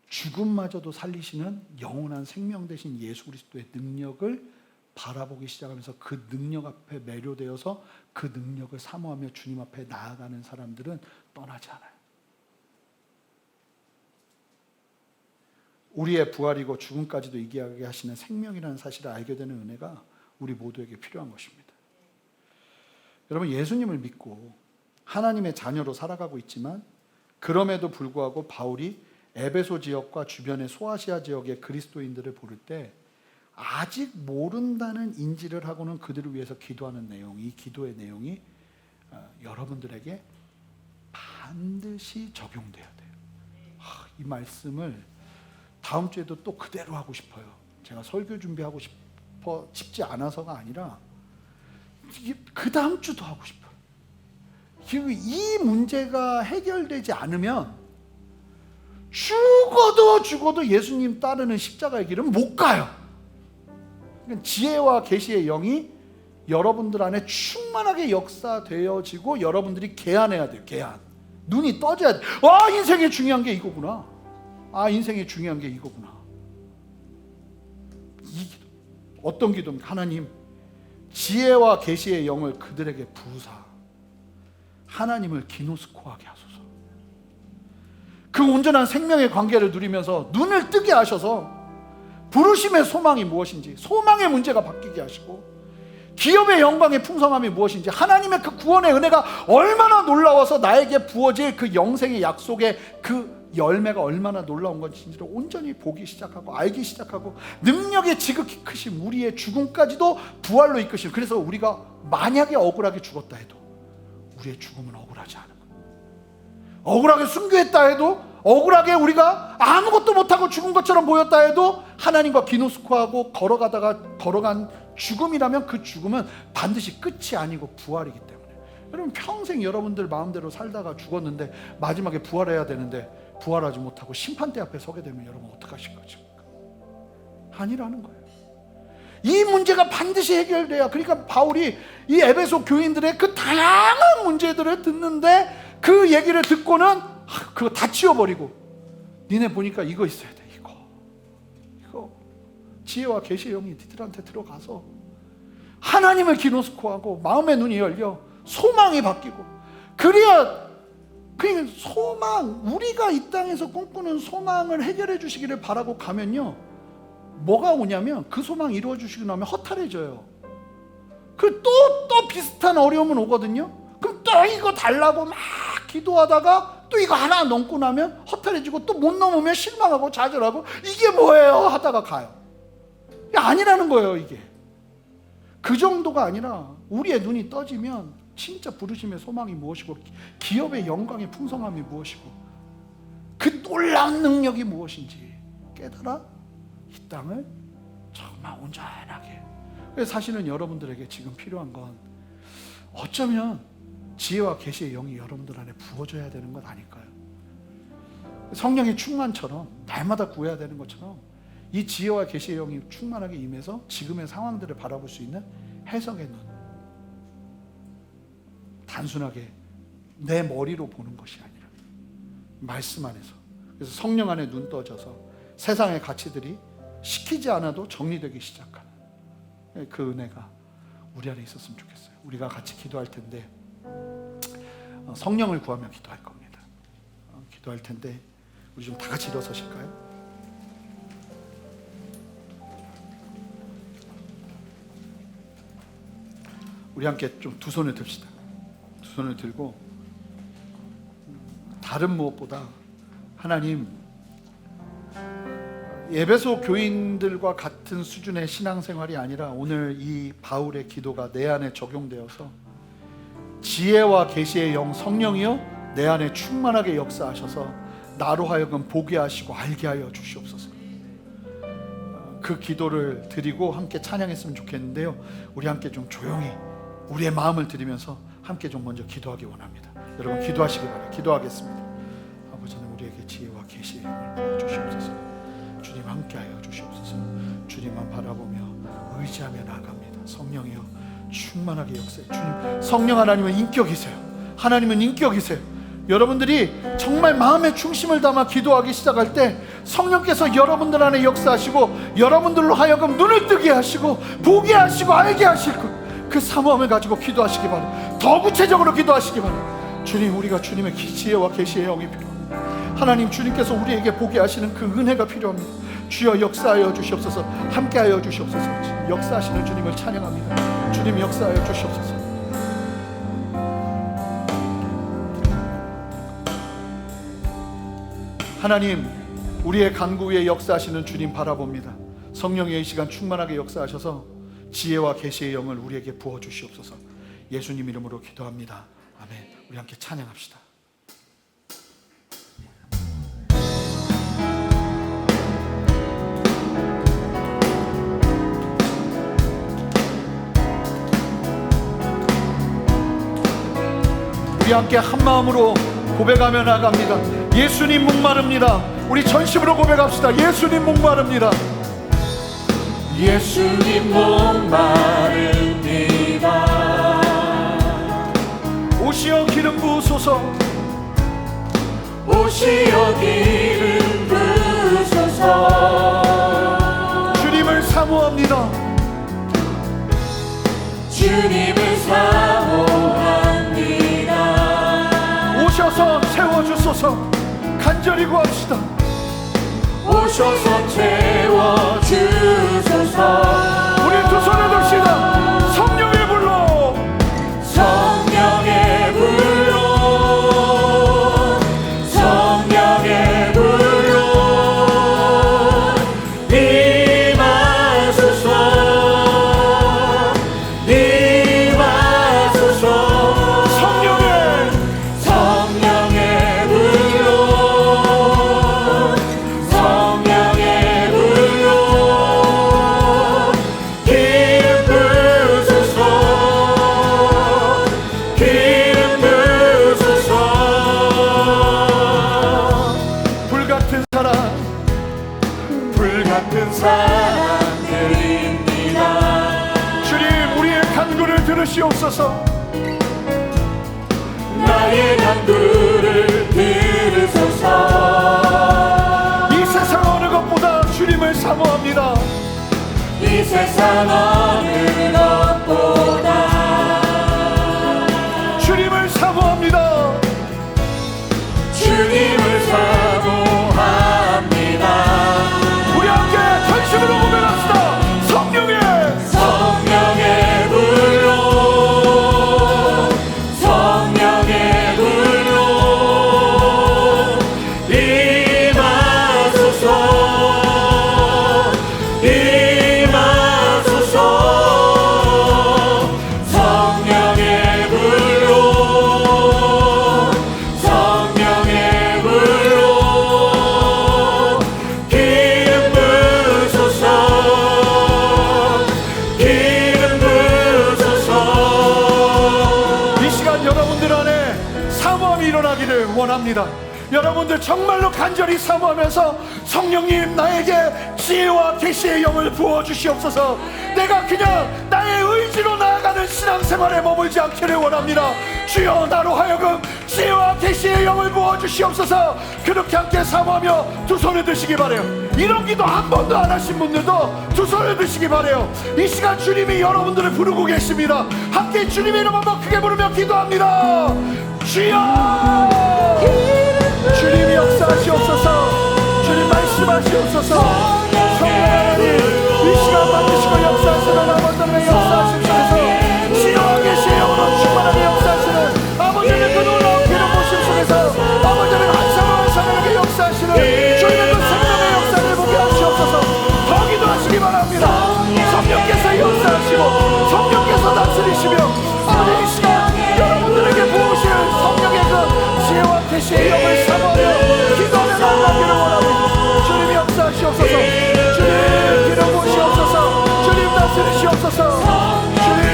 죽음마저도 살리시는 영원한 생명 되신 예수 그리스도의 능력을 바라보기 시작하면서 그 능력 앞에 매료되어서 그 능력을 사모하며 주님 앞에 나아가는 사람들은 떠나지 않아요. 우리의 부활이고 죽음까지도 이기게 하시는 생명이라는 사실을 알게 되는 은혜가 우리 모두에게 필요한 것입니다. 여러분, 예수님을 믿고 하나님의 자녀로 살아가고 있지만 그럼에도 불구하고 바울이 에베소 지역과 주변의 소아시아 지역의 그리스도인들을 부를 때 아직 모른다는 인지를 하고는 그들을 위해서 기도하는 내용, 이 기도의 내용이 여러분들에게 반드시 적용돼야 돼요. 이 말씀을 다음 주에도 또 그대로 하고 싶어요. 제가 설교 준비하고 싶지 않아서가 아니라 그 다음 주도 하고 싶어요. 이 문제가 해결되지 않으면 죽어도 예수님 따르는 십자가의 길은 못 가요. 그러니까 지혜와 계시의 영이 여러분들 안에 충만하게 역사되어지고 여러분들이 개안해야 돼요. 개안. 눈이 떠져야 돼. 인생에 중요한 게 이거구나. 인생에 중요한 게 이거구나. 이 기도. 어떤 기도입니까? 하나님, 지혜와 계시의 영을 그들에게 부으사 하나님을 기노스코하게 하소서. 그 온전한 생명의 관계를 누리면서 눈을 뜨게 하셔서 부르심의 소망이 무엇인지, 소망의 문제가 바뀌게 하시고, 기업의 영광의 풍성함이 무엇인지, 하나님의 그 구원의 은혜가 얼마나 놀라워서 나에게 부어질 그 영생의 약속의 그 열매가 얼마나 놀라운 것인지를 온전히 보기 시작하고 알기 시작하고, 능력의 지극히 크심, 우리의 죽음까지도 부활로 이끄심. 그래서 우리가 만약에 억울하게 죽었다 해도 우리의 죽음은 억울하지 않은 거예요. 억울하게 순교했다 해도, 억울하게 우리가 아무것도 못하고 죽은 것처럼 보였다 해도 하나님과 기노스코하고 걸어간 죽음이라면 그 죽음은 반드시 끝이 아니고 부활이기 때문에, 여러분 평생 여러분들 마음대로 살다가 죽었는데 마지막에 부활해야 되는데 부활하지 못하고 심판대 앞에 서게 되면 여러분 어떡하실 거죠? 아니라는 거예요. 이 문제가 반드시 해결돼야. 그러니까 바울이 이 에베소 교인들의 그 다양한 문제들을 듣는데 그 얘기를 듣고는 그거 다 치워버리고, 니네 보니까 이거 있어야 돼. 이거 지혜와 계시의 영이 니들한테 들어가서 하나님을 기노스코하고 마음의 눈이 열려 소망이 바뀌고, 그래야 그러니까 소망, 우리가 이 땅에서 꿈꾸는 소망을 해결해 주시기를 바라고 가면요, 뭐가 오냐면 그 소망 이루어 주시고 나면 허탈해져요. 그 또 비슷한 어려움은 오거든요. 그럼 또 이거 달라고 막 기도하다가 또 이거 하나 넘고 나면 허탈해지고, 또 못 넘으면 실망하고 좌절하고, 이게 뭐예요 하다가 가요. 아니라는 거예요. 이게 그 정도가 아니라 우리의 눈이 떠지면 진짜 부르심의 소망이 무엇이고, 기업의 영광의 풍성함이 무엇이고, 그 놀라운 능력이 무엇인지 깨달아 이 땅을 정말 온전하게. 그래서 사실은 여러분들에게 지금 필요한 건 어쩌면 지혜와 계시의 영이 여러분들 안에 부어져야 되는 것 아닐까요? 성령의 충만처럼 날마다 구해야 되는 것처럼 이 지혜와 계시의 영이 충만하게 임해서 지금의 상황들을 바라볼 수 있는 해석의 눈, 단순하게 내 머리로 보는 것이 아니라 말씀 안에서, 그래서 성령 안에 눈 떠져서 세상의 가치들이 시키지 않아도 정리되기 시작하는 그 은혜가 우리 안에 있었으면 좋겠어요. 우리가 같이 기도할 텐데 성령을 구하며 기도할 겁니다. 기도할 텐데 우리 좀 다 같이 일어서실까요? 우리 함께 좀 두 손을 듭시다. 두 손을 들고, 다른 무엇보다 하나님, 에베소 교인들과 같은 수준의 신앙생활이 아니라 오늘 이 바울의 기도가 내 안에 적용되어서 지혜와 계시의 영 성령이여 내 안에 충만하게 역사하셔서 나로 하여금 보게 하시고 알게 하여 주시옵소서. 그 기도를 드리고 함께 찬양했으면 좋겠는데요, 우리 함께 좀 조용히 우리의 마음을 드리면서 함께 좀 먼저 기도하기 원합니다. 여러분 기도하시기 바랍니다. 기도하겠습니다. 아버지 하나님, 우리에게 지혜와 계시의 영을 부어주시옵소서. 주님 함께하여 주시옵소서. 주님만 바라보며 의지하며 나아갑니다. 성령이여 충만하게 역사해. 주님, 성령 하나님은 인격이세요. 하나님은 인격이세요. 여러분들이 정말 마음의 중심을 담아 기도하기 시작할 때 성령께서 여러분들 안에 역사하시고 여러분들로 하여금 눈을 뜨게 하시고 보게 하시고 알게 하실 것, 그 사모함을 가지고 기도하시기 바랍니다. 더 구체적으로 기도하시기 바랍니다. 주님, 우리가 주님의 지혜와 계시의 영이 필요합니다. 하나님, 주님께서 우리에게 보게 하시는 그 은혜가 필요합니다. 주여 역사하여 주시옵소서. 함께하여 주시옵소서. 역사하시는 주님을 찬양합니다. 주님 역사하여 주시옵소서. 하나님, 우리의 간구 위에 역사하시는 주님 바라봅니다. 성령의 이 시간 충만하게 역사하셔서 지혜와 계시의 영을 우리에게 부어주시옵소서. 예수님 이름으로 기도합니다. 아멘. 우리 함께 찬양합시다. 우리 함께 한 마음으로 고백하며 나갑니다. 예수님 목마릅니다. 우리 전심으로 고백합시다. 예수님 목마릅니다. 예수님 목마릅니다. 오시어 기름 부으소서. 오시어 기름 부으소서. 주님을 사모합니다. 주님을 사모합니다. 오셔서 채워주소서. 간절히 구합시다. 오셔서 채워주소서. 우리 두 손을 듭시다. 성령의 불로, 성령의 불로, 성령의 불로 임하소서. 임하소서. 성령의 불로, 성령의 불로 기름 부으소서. 기름 부으소서. 불같은 사랑, 불같은 사랑 드립니다. 주님 우리의 간구를 들으시옵소서. 나의 간구를 들으소서. 이 세상 어느 것보다 주님을 사모합니다. 이 세상 어느 것보다 주님을 사모합니다. 주님을 사모합니다. 우리 함께 전심으로 고백합시다. 성령의 불로, 성령의 불로 임하소서. 임하소서. 성령의 불로, 성령의 불로 기름 부으소서. 기름 부으소서. 이 시간 여러분들 안에 사모함이 일어나기를 원합니다. 여러분들 정말로 간절히 사모하면서 성령님 나에게 지혜와 계시의 영을 부어주시옵소서. 내가 그냥 나의 의지로 나아가는 신앙생활에 머물지 않기를 원합니다. 주여 나로 하여금 지혜와 계시의 영을 부어주시옵소서. 그렇게 함께 사모하며 두 손을 드시기 바래요. 이런 기도 한 번도 안 하신 분들도 두 손을 드시기 바래요. 이 시간 주님이 여러분들을 부르고 계십니다. 함께 주님의 이름 한번 크게 부르며 기도합니다. 주여, 주님이 역사하시옵소서. 주님 말씀하시옵소서. 성령 하나님 이 시간 받으시고 역사하시는 아버지의 역사하심 속에서 지혜와 계시의 영으로 충만하게 역사하시는 아버지의 그 놀라운 기름 부으심 속에서 아버지의 한 사람 한 사람에게 역사하시는 주님의 그 생명의 역사를 보게 하시옵소서. 더 기도하시기 바랍니다. 성령께서 역사하시고 성령께서 다스리시며 아버지 이 시간 여러분들에게 부으실 성령의 그 지혜와 계시의 영을 사모하며 기도하며 나아가기를 원합니다. 주님 역사하시옵소서. 주님 기름 부으시옵소서. 주님 다스리시옵소서. 주님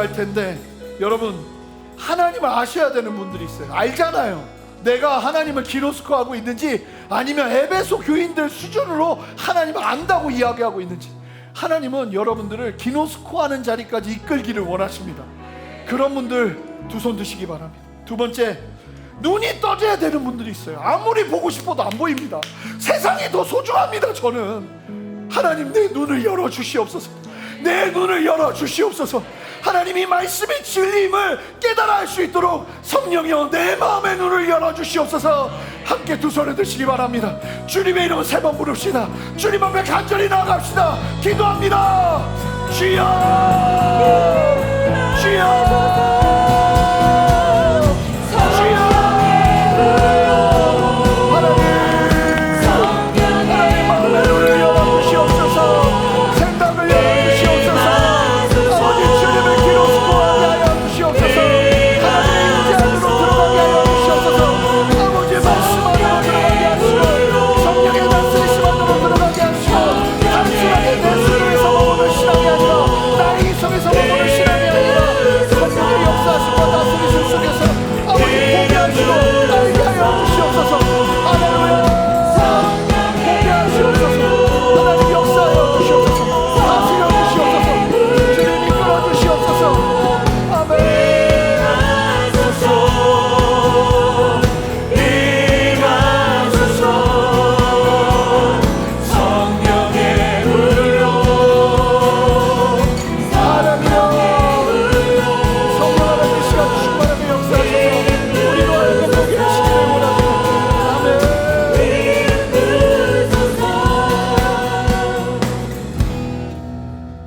들어갈 텐데, 여러분 하나님을 아셔야 되는 분들이 있어요. 알잖아요. 내가 하나님을 기노스코하고 있는지 아니면 에베소 교인들 수준으로 하나님을 안다고 이야기하고 있는지. 하나님은 여러분들을 기노스코하는 자리까지 이끌기를 원하십니다. 그런 분들 두 손 드시기 바랍니다. 두 번째, 눈이 떠져야 되는 분들이 있어요. 아무리 보고 싶어도 안 보입니다. 세상이 더 소중합니다. 저는 하나님, 내 눈을 열어주시옵소서. 내 눈을 열어주시옵소서. 하나님, 이 말씀의 진리임을 깨달아 할 수 있도록 성령이여 내 마음의 눈을 열어주시옵소서. 함께 두 손을 드시기 바랍니다. 주님의 이름 세 번 부릅시다. 주님 앞에 간절히 나아갑시다. 기도합니다. 주여, 주여,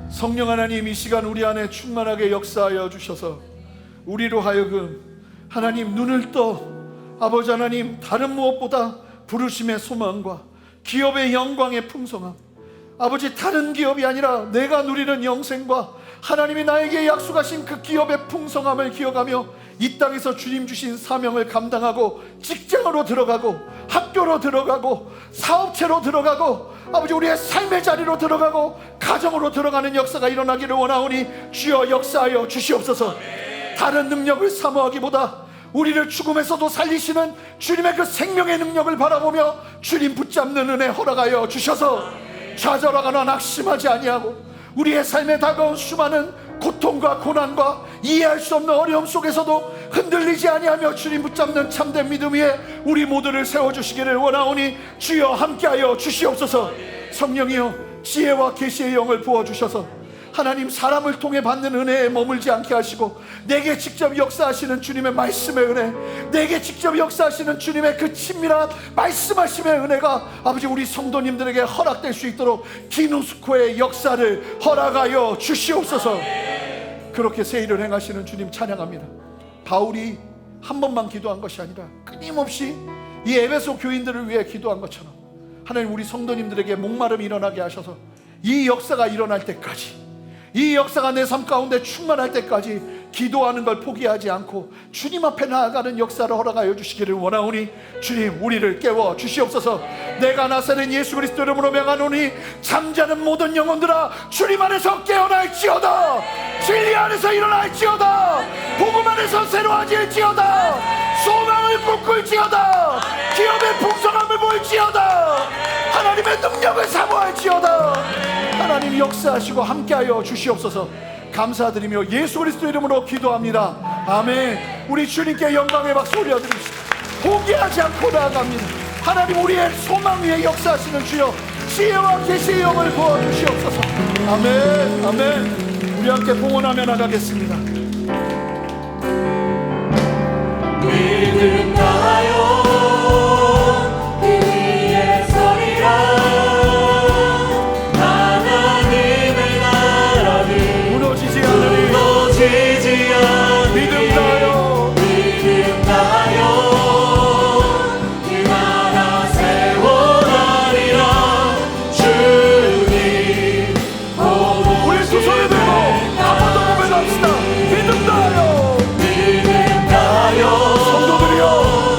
성령 하나님, 이 시간 우리 안에 충만하게 역사하여 주셔서 우리로 하여금 하나님 눈을 떠 아버지 하나님, 다른 무엇보다 부르심의 소망과 기업의 영광의 풍성함, 아버지 다른 기업이 아니라 내가 누리는 영생과 하나님이 나에게 약속하신 그 기업의 풍성함을 기억하며 이 땅에서 주님 주신 사명을 감당하고 직장으로 들어가고 학교로 들어가고 사업체로 들어가고 아버지 우리의 삶의 자리로 들어가고 가정으로 들어가는 역사가 일어나기를 원하오니 주여 역사하여 주시옵소서. 다른 능력을 사모하기보다 우리를 죽음에서도 살리시는 주님의 그 생명의 능력을 바라보며 주님 붙잡는 은혜 허락하여 주셔서 좌절하거나 낙심하지 아니하고 우리의 삶에 다가온 수많은 고통과 고난과 이해할 수 없는 어려움 속에서도 흔들리지 아니하며 주님 붙잡는 참된 믿음 위에 우리 모두를 세워주시기를 원하오니 주여 함께하여 주시옵소서. 성령이여 지혜와 계시의 영을 부어주셔서 하나님 사람을 통해 받는 은혜에 머물지 않게 하시고 내게 직접 역사하시는 주님의 말씀의 은혜, 내게 직접 역사하시는 주님의 그 친밀한 말씀하심의 은혜가 아버지 우리 성도님들에게 허락될 수 있도록 기누스코의 역사를 허락하여 주시옵소서. 그렇게 새 일을 행하시는 주님 찬양합니다. 바울이 한 번만 기도한 것이 아니라 끊임없이 이 에베소 교인들을 위해 기도한 것처럼 하나님 우리 성도님들에게 목마름이 일어나게 하셔서 이 역사가 일어날 때까지, 이 역사가 내 삶 가운데 충만할 때까지 기도하는 걸 포기하지 않고 주님 앞에 나아가는 역사를 허락하여 주시기를 원하오니 주님 우리를 깨워 주시옵소서. 내가 나사렛 예수 그리스도 이름으로 명하노니 잠자는 모든 영혼들아 주님 안에서 깨어날지어다. 진리 안에서 일어날지어다. 복음 안에서 새로워질지어다. 소망을 꿈꿀지어다. 기업의 풍성함을 볼지어다. 하나님의 능력을 사모할지어다. 하나님 역사하시고 함께하여 주시옵소서. 감사드리며 예수 그리스도 이름으로 기도합니다. 아멘. 우리 주님께 영광의 박수 올려드립시다. 포기하지 않고 나아갑니다. 하나님 우리의 소망 위에 역사하시는 주여 지혜와 계시의 영을 부어주시옵소서. 아멘. 아멘. 우리 함께 봉헌하며 나가겠습니다. 믿음 나요 믿음 나요 믿음 나요 이 나라 세워나리라 주님 우리 두 손을 들고 한 번 더 고백합시다. 믿음 나요 믿음 나요 성도들이여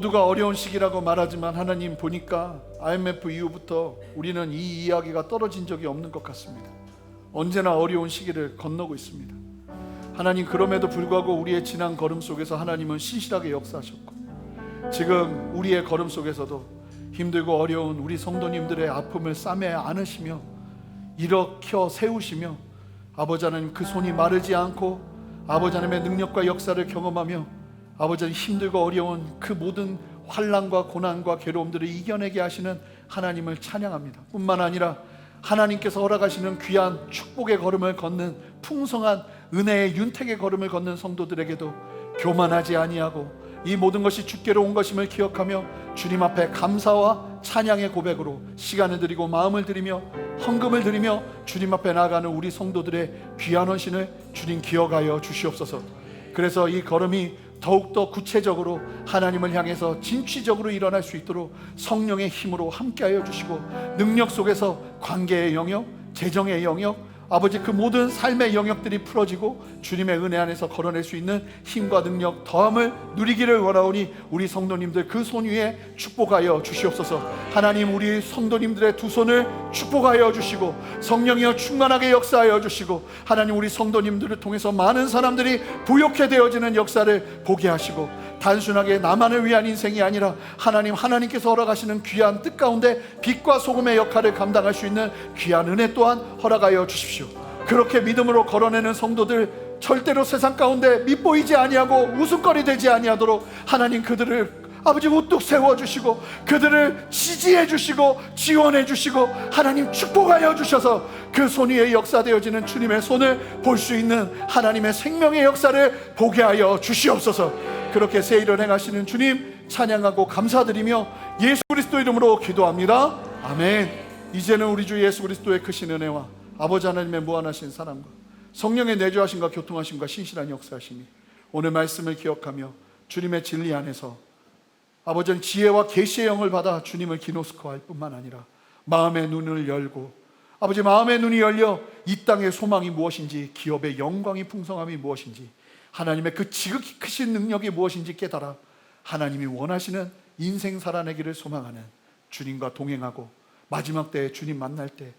모두가 어려운 시기라고 말하지만 하나님 보니까 IMF 이후부터 우리는 이 이야기가 떨어진 적이 없는 것 같습니다. 언제나 어려운 시기를 건너고 있습니다. 하나님, 그럼에도 불구하고 우리의 지난 걸음 속에서 하나님은 신실하게 역사하셨고, 지금 우리의 걸음 속에서도 힘들고 어려운 우리 성도님들의 아픔을 싸매 안으시며 일으켜 세우시며, 아버지 하나님 그 손이 마르지 않고 아버지 하나님의 능력과 역사를 경험하며 아버지 하나님 힘들고 어려운 그 모든 환난과 고난과 괴로움들을 이겨내게 하시는 하나님을 찬양합니다. 뿐만 아니라 하나님께서 허락하시는 귀한 축복의 걸음을 걷는 풍성한 은혜의 윤택의 걸음을 걷는 성도들에게도 교만하지 아니하고 이 모든 것이 주께로 온 것임을 기억하며 주님 앞에 감사와 찬양의 고백으로 시간을 드리고 마음을 드리며 헌금을 드리며 주님 앞에 나아가는 우리 성도들의 귀한 헌신을 주님 기억하여 주시옵소서. 그래서 이 걸음이 더욱더 구체적으로 하나님을 향해서 진취적으로 일어날 수 있도록 성령의 힘으로 함께하여 주시고, 능력 속에서 관계의 영역, 재정의 영역, 아버지 그 모든 삶의 영역들이 풀어지고 주님의 은혜 안에서 걸어낼 수 있는 힘과 능력, 더함을 누리기를 원하오니 우리 성도님들 그 손 위에 축복하여 주시옵소서. 하나님, 우리 성도님들의 두 손을 축복하여 주시고 성령이여 충만하게 역사하여 주시고, 하나님 우리 성도님들을 통해서 많은 사람들이 부욕해 되어지는 역사를 보게 하시고, 단순하게 나만을 위한 인생이 아니라 하나님, 하나님께서 허락하시는 귀한 뜻 가운데 빛과 소금의 역할을 감당할 수 있는 귀한 은혜 또한 허락하여 주십시오. 그렇게 믿음으로 걸어내는 성도들 절대로 세상 가운데 밉보이지 아니하고 웃음거리 되지 아니하도록 하나님 그들을 아버지 우뚝 세워주시고 그들을 지지해 주시고 지원해 주시고 하나님 축복하여 주셔서 그 손 위에 역사되어지는 주님의 손을 볼 수 있는 하나님의 생명의 역사를 보게 하여 주시옵소서. 그렇게 새 일을 행하시는 주님 찬양하고 감사드리며 예수 그리스도 이름으로 기도합니다. 아멘. 이제는 우리 주 예수 그리스도의 크신 은혜와 아버지 하나님의 무한하신 사랑과 성령의 내주하심과 교통하심과 신실한 역사하심이 오늘 말씀을 기억하며 주님의 진리 안에서 아버지는 지혜와 계시의 영을 받아 주님을 기노스코할 뿐만 아니라 마음의 눈을 열고 아버지 마음의 눈이 열려 이 땅의 소망이 무엇인지, 기업의 영광이 풍성함이 무엇인지, 하나님의 그 지극히 크신 능력이 무엇인지 깨달아 하나님이 원하시는 인생 살아내기를 소망하는 주님과 동행하고 마지막 때에 주님 만날 때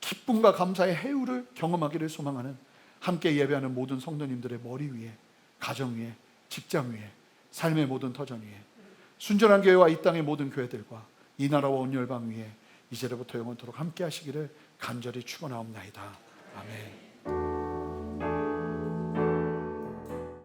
기쁨과 감사의 해유를 경험하기를 소망하는 함께 예배하는 모든 성도님들의 머리 위에, 가정 위에, 직장 위에, 삶의 모든 터전 위에, 순전한 교회와 이 땅의 모든 교회들과 이 나라와 온 열방 위에 이제로부터 영원토록 함께 하시기를 간절히 축원하옵나이다. 아멘.